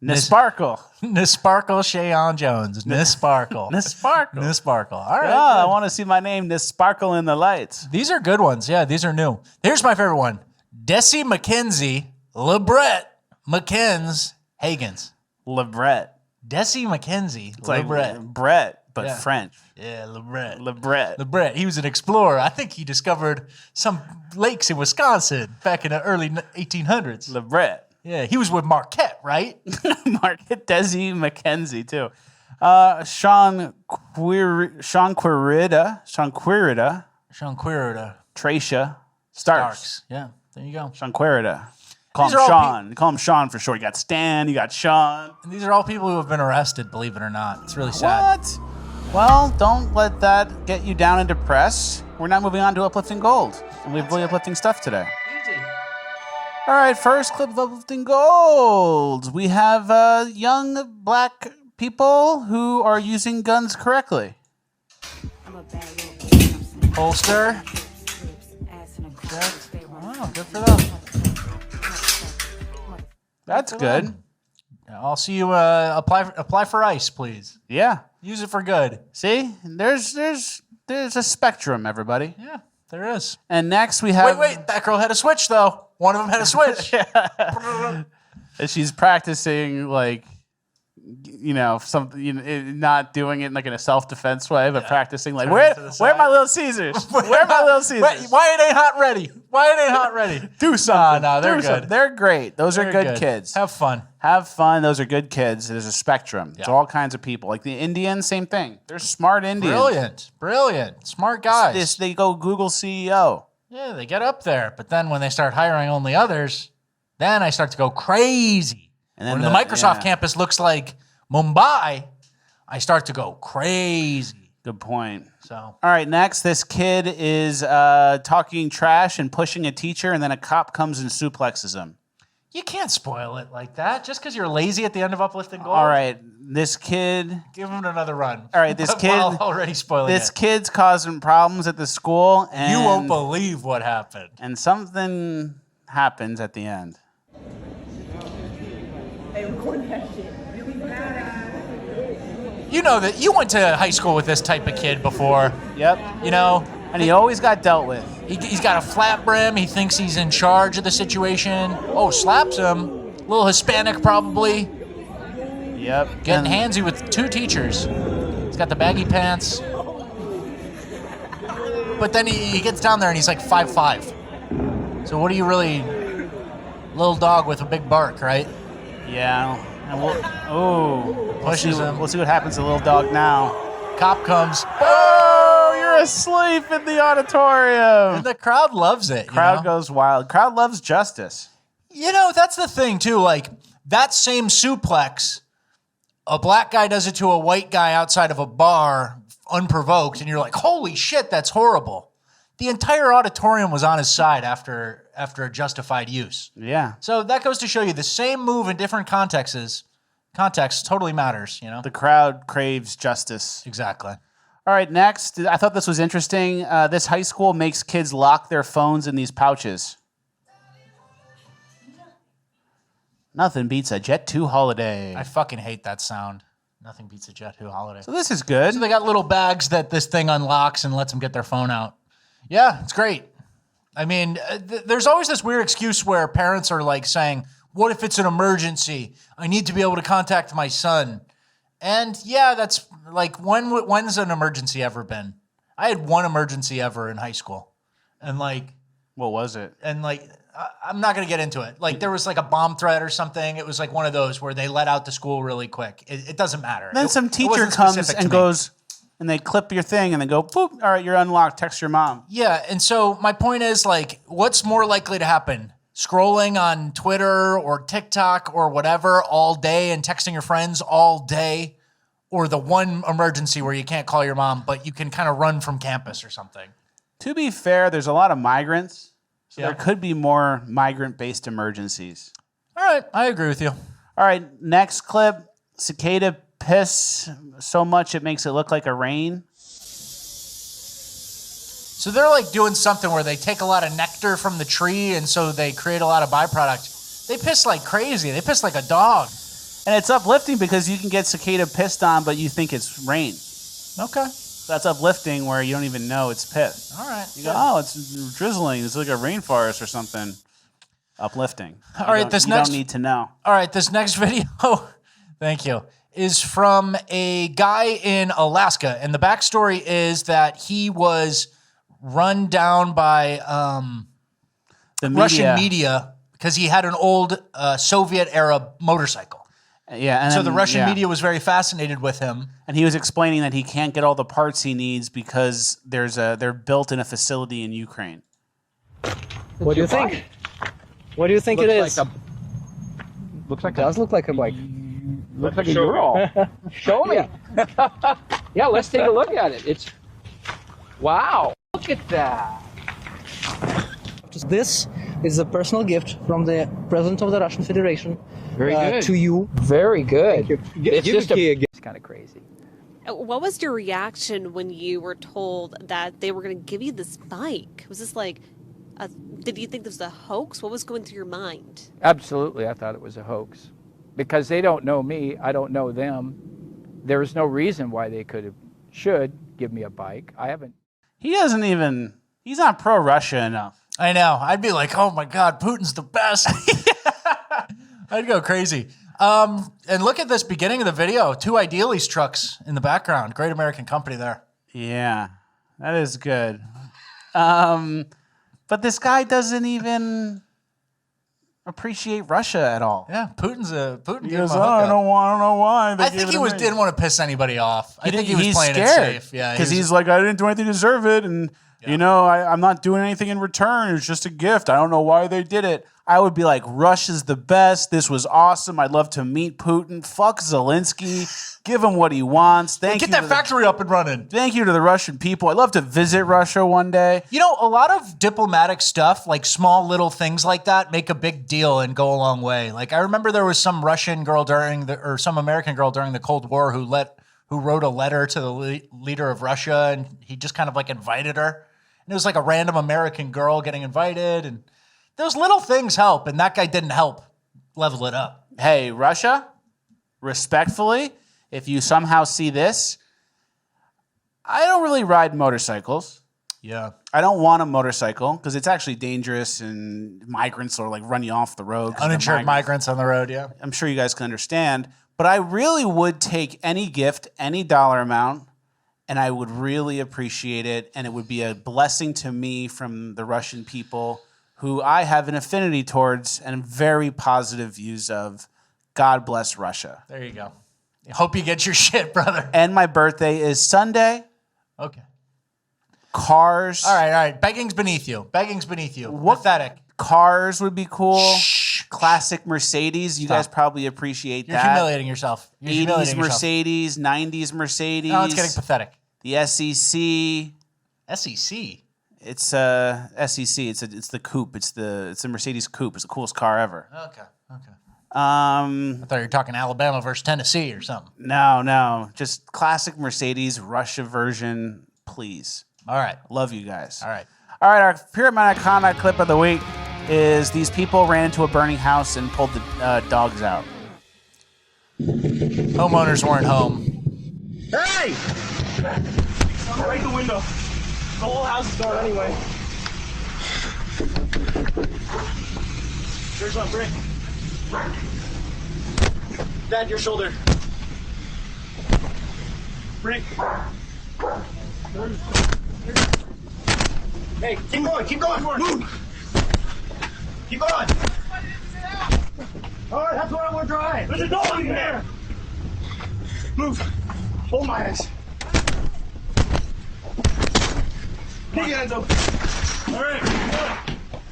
Nisparkle. Nisparkle Shayon Jones. Nisparkle. Nisparkle. Nisparkle. All right. Oh, I want to see my name Nisparkle in the lights. These are good ones. Yeah, these are new. Here's my favorite one. Desi McKenzie, LeBret, McKenz, Hagens. LeBret. Desi McKenzie, It's like LeBret. Brett, but Yeah. French. Yeah, LeBret. LeBret. LeBret. He was an explorer. I think he discovered some lakes in Wisconsin back in the early 1800s. LeBret. Yeah, he was with Marquette, right? Marquette. Desi McKenzie, too. Sean Quirida. Tracia. Starks. Yeah, there you go. Sean Quirida. Call These him are all Sean. Call him Sean for short. You got Stan. You got Sean. And these are all people who have been arrested, believe it or not. It's really sad. What? Well, don't let that get you down and depressed. We're now moving on to Uplifting Gold. And we have really uplifting stuff today. Easy. All right, first clip of Uplifting Gold. We have young black people who are using guns correctly. Holster. Oh, good for them. That's good. I'll see you apply for ICE, please. Yeah. Use it for good. See? There's a spectrum, everybody. Yeah, there is. And next we have... Wait. That girl had a switch, though. One of them had a switch. And she's practicing, like, not doing it like in a self-defense way, but practicing like, where are my Little Caesars? Where are my Little Caesars? Why it ain't hot ready? Do something. No, they're good. They're great. Those are good kids. Have fun. Those are good kids. There's a spectrum. There's all kinds of people. Like the Indians, same thing. They're smart Indians. Brilliant. Smart guys. They go Google CEO. Yeah, they get up there. But then when they start hiring only others, then I start to go crazy. And then when the Microsoft campus looks like Mumbai, I start to go crazy. Good point. So, all right, next, this kid is talking trash and pushing a teacher, and then a cop comes and suplexes him. You can't spoil it like that just because you're lazy at the end of Uplifting Gold. All right, this kid... Give him another run. All right, this kid... already spoiling This kid's causing problems at the school, and... You won't believe what happened. And something happens at the end. You know that you went to high school with this type of kid before. Yep. And he always got dealt with. He's got a flat brim. He thinks he's in charge of the situation. Oh, slaps him. Little Hispanic probably. Yep. Getting handsy with two teachers. He's got the baggy pants. But then he gets down there and he's like 5'5". So what are you really... Little dog with a big bark, right? Yeah. And pushes him. We'll see what happens to the little dog now. Cop comes. Oh, you're asleep in the auditorium. And the crowd loves it. Crowd goes wild. Crowd loves justice. That's the thing, too. Like, that same suplex, a black guy does it to a white guy outside of a bar, unprovoked, and you're like, holy shit, that's horrible. The entire auditorium was on his side after a justified use. Yeah. So that goes to show you the same move in different contexts totally matters, The crowd craves justice. Exactly. All right, next. I thought this was interesting. This high school makes kids lock their phones in these pouches. Nothing beats a Jet 2 holiday. I fucking hate that sound. Nothing beats a Jet 2 holiday. So this is good. So they got little bags that this thing unlocks and lets them get their phone out. Yeah, it's great. I mean, there's always this weird excuse where parents are like saying, what if it's an emergency? I need to be able to contact my son. And yeah, that's like, when's an emergency ever been? I had one emergency ever in high school. And like, what was it? And like, I'm not going to get into it. Like, there was like a bomb threat or something. It was like one of those where they let out the school really quick. It doesn't matter. Then some teacher comes and goes, and they clip your thing and they go, boop, all right, you're unlocked, text your mom. Yeah, and so my point is, like, what's more likely to happen? Scrolling on Twitter or TikTok or whatever all day and texting your friends all day, or the one emergency where you can't call your mom, but you can kind of run from campus or something? To be fair, there's a lot of migrants, so there could be more migrant-based emergencies. All right, I agree with you. All right, next clip, cicada piss so much it makes it look like a rain. So they're like doing something where they take a lot of nectar from the tree, and so they create a lot of byproduct. They piss like crazy. They piss like a dog. And it's uplifting because you can get cicada pissed on, but you think it's rain. Okay. That's uplifting where you don't even know it's piss. All right. You go, oh, it's drizzling. It's like a rainforest or something. Uplifting. All right, you don't need to know. All right, this next video, thank you, is from a guy in Alaska. And the backstory is that he was run down by the Russian media because he had an old Soviet-era motorcycle. Yeah, and so then, the Russian media was very fascinated with him. And he was explaining that he can't get all the parts he needs because they're built in a facility in Ukraine. What do you think? What do you think it is? Looks like it does look like a bike. Looks like a girl. Show me. Yeah, let's take a look at it. It's wow. Look at that. This is a personal gift from the President of the Russian Federation. Very good. To you. Very good. It's just it's kind of crazy. What was your reaction when you were told that they were going to give you this bike? Was this like, did you think this was a hoax? What was going through your mind? Absolutely, I thought it was a hoax. Because they don't know me, I don't know them. There is no reason why they should give me a bike. I haven't. He's not pro-Russia enough. I know. I'd be like, oh my God, Putin's the best. I'd go crazy. And look at this beginning of the video. 2 Idealis trucks in the background. Great American company there. Yeah, that is good. But this guy doesn't even appreciate Russia at all. Yeah, Putin. He goes, I don't know why. I think he didn't want to piss anybody off. I think he was playing it safe. Yeah, because he's like, I didn't do anything to deserve it, and I'm not doing anything in return. It's just a gift. I don't know why they did it. I would be like, Russia's the best. This was awesome. I'd love to meet Putin. Fuck Zelensky. Give him what he wants. Get that factory up and running. Thank you to the Russian people. I'd love to visit Russia one day. You know, a lot of diplomatic stuff, like small little things like that, make a big deal and go a long way. Like, I remember there was some Russian girl or some American girl during the Cold War who wrote a letter to the leader of Russia, and he just kind of like invited her. And it was like a random American girl getting invited, and those little things help, and that guy didn't help level it up. Hey, Russia, respectfully, if you somehow see this, I don't really ride motorcycles. Yeah. I don't want a motorcycle because it's actually dangerous, and migrants will like run you off the road. Uninsured migrants on the road, yeah. I'm sure you guys can understand. But I really would take any gift, any dollar amount, and I would really appreciate it, and it would be a blessing to me from the Russian people who I have an affinity towards and very positive views of. God bless Russia. There you go. I hope you get your shit, brother. And my birthday is Sunday. Okay. Cars. All right. Begging's beneath you. Pathetic. Cars would be cool. Classic Mercedes. You guys probably appreciate You're that. humiliating yourself. 80s Mercedes, 90s Mercedes. No, it's getting pathetic. The SEC. SEC? It's SEC. It's the coupe. It's the Mercedes coupe. It's the coolest car ever. Okay. I thought you were talking Alabama versus Tennessee or something. No. Just classic Mercedes, Russia version, please. All right. Love you guys. All right. Our Pyramid Icona clip of the week is these people ran into a burning house and pulled the dogs out. Homeowners weren't home. Hey! Break the window. The whole house is gone anyway. There's my brick. Dad, your shoulder. Break. Hey, keep going. Move. Keep going. All right, that's what we're trying. There's a dog in there. Move. Hold my eyes. Take your hands up. All right.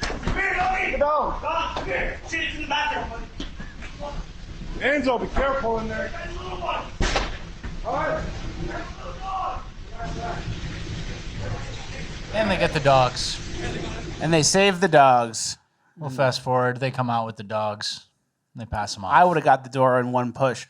Come here, doggy. Get down. Come here. Sit in the bathroom. Enzo, be careful in there. All right. And they get the dogs. And they save the dogs. We'll fast forward. They come out with the dogs. And they pass them off. I would have got the door in one push.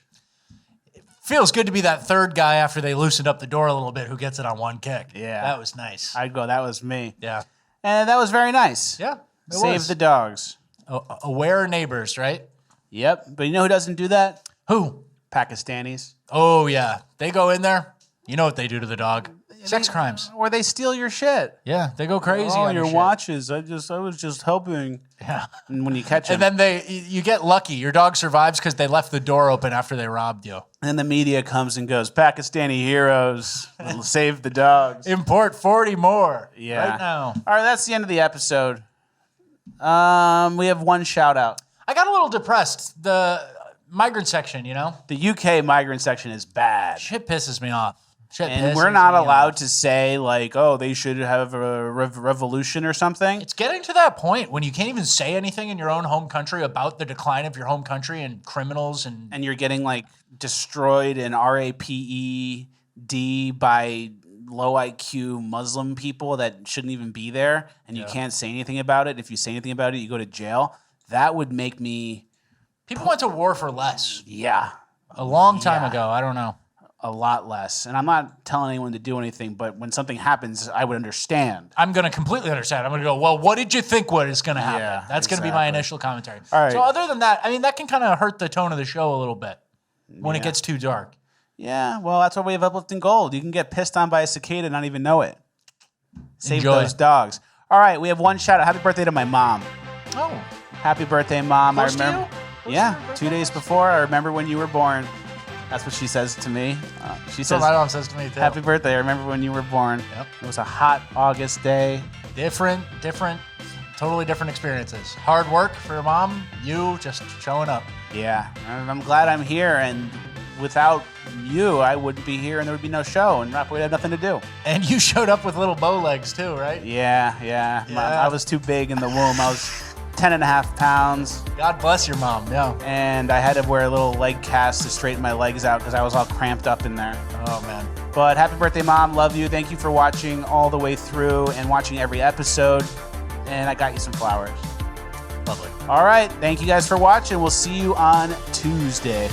Feels good to be that third guy after they loosened up the door a little bit who gets it on one kick. Yeah. That was nice. I'd go, that was me. Yeah. And that was very nice. Yeah. Save the dogs. Aware neighbors, right? Yep. But you know who doesn't do that? Who? Pakistanis. Oh, yeah. They go in there. You know what they do to the dog. Sex crimes. Or they steal your shit. Yeah, they go crazy Oh, on your shit. watches. I was just helping. Yeah. And when you catch them. And then you get lucky. Your dog survives because they left the door open after they robbed you. And the media comes and goes, Pakistani heroes save the dogs. Import 40 more. Yeah. Right now. All right, that's the end of the episode. We have one shout out. I got a little depressed. The migrant section, you know? The UK migrant section is bad. Shit pisses me off. And we're not allowed to say, like, oh, they should have a revolution or something. It's getting to that point when you can't even say anything in your own home country about the decline of your home country and criminals. And you're getting, like, destroyed and RAPED by low IQ Muslim people that shouldn't even be there. And you can't say anything about it. If you say anything about it, you go to jail. That would make me... People went to war for less. Yeah. A long time ago. I don't know. A lot less. And I'm not telling anyone to do anything, but when something happens, I would understand. I'm going to completely understand. I'm going to go, well, what did you think is going to happen? Yeah, That's going to be my initial commentary. All right. So other than that, I mean, that can kind of hurt the tone of the show a little bit when it gets too dark. Yeah, well, that's why we have Uplifting Gold. You can get pissed on by a cicada and not even know it. Save Enjoy. those dogs. All right, we have one shout out. Happy birthday to my mom. Oh. Happy birthday, Mom. Close to I remember. you? Yeah, 2 days before. I remember when you were born. That's what she says to me. She says, my mom says to me, too. Happy birthday. I remember when you were born. Yep. It was a hot August day. Different, totally different experiences. Hard work for your mom, you just showing up. Yeah, and I'm glad I'm here. And without you, I wouldn't be here and there would be no show and Rap would have nothing to do. And you showed up with little bow legs, too, right? Yeah. I was too big in the womb. I was 10.5 pounds. God bless your mom, yeah. And I had to wear a little leg cast to straighten my legs out because I was all cramped up in there. Oh, man. But happy birthday, Mom. Love you. Thank you for watching all the way through and watching every episode. And I got you some flowers. Lovely. All right. Thank you guys for watching. We'll see you on Tuesday.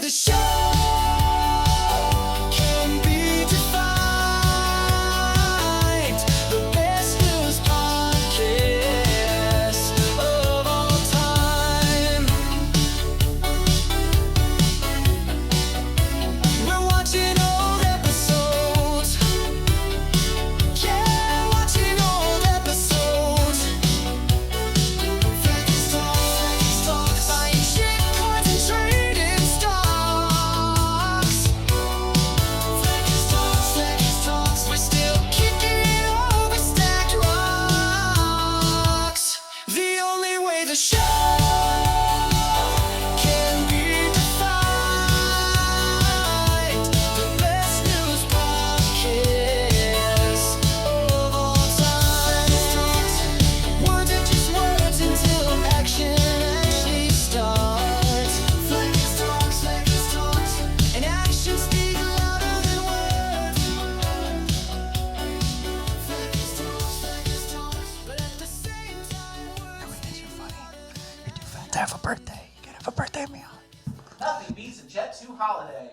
the show can be defined. The best news podcast of all time. We're watching old episodes. Yeah, watching old episodes. Flex talks, buying shit coins and trading stocks. Flex talks, we're still kicking over stacked rocks. The only way the show can be defined. The best news podcast of all time. Words are just words until action actually starts. Flex talks, and actions speak louder than words. Flex talks, but at the same time, Nowadays you're funny. You're too fat to have a birthday. You gotta have a birthday meal. Nothing beats a Jet 2 holiday.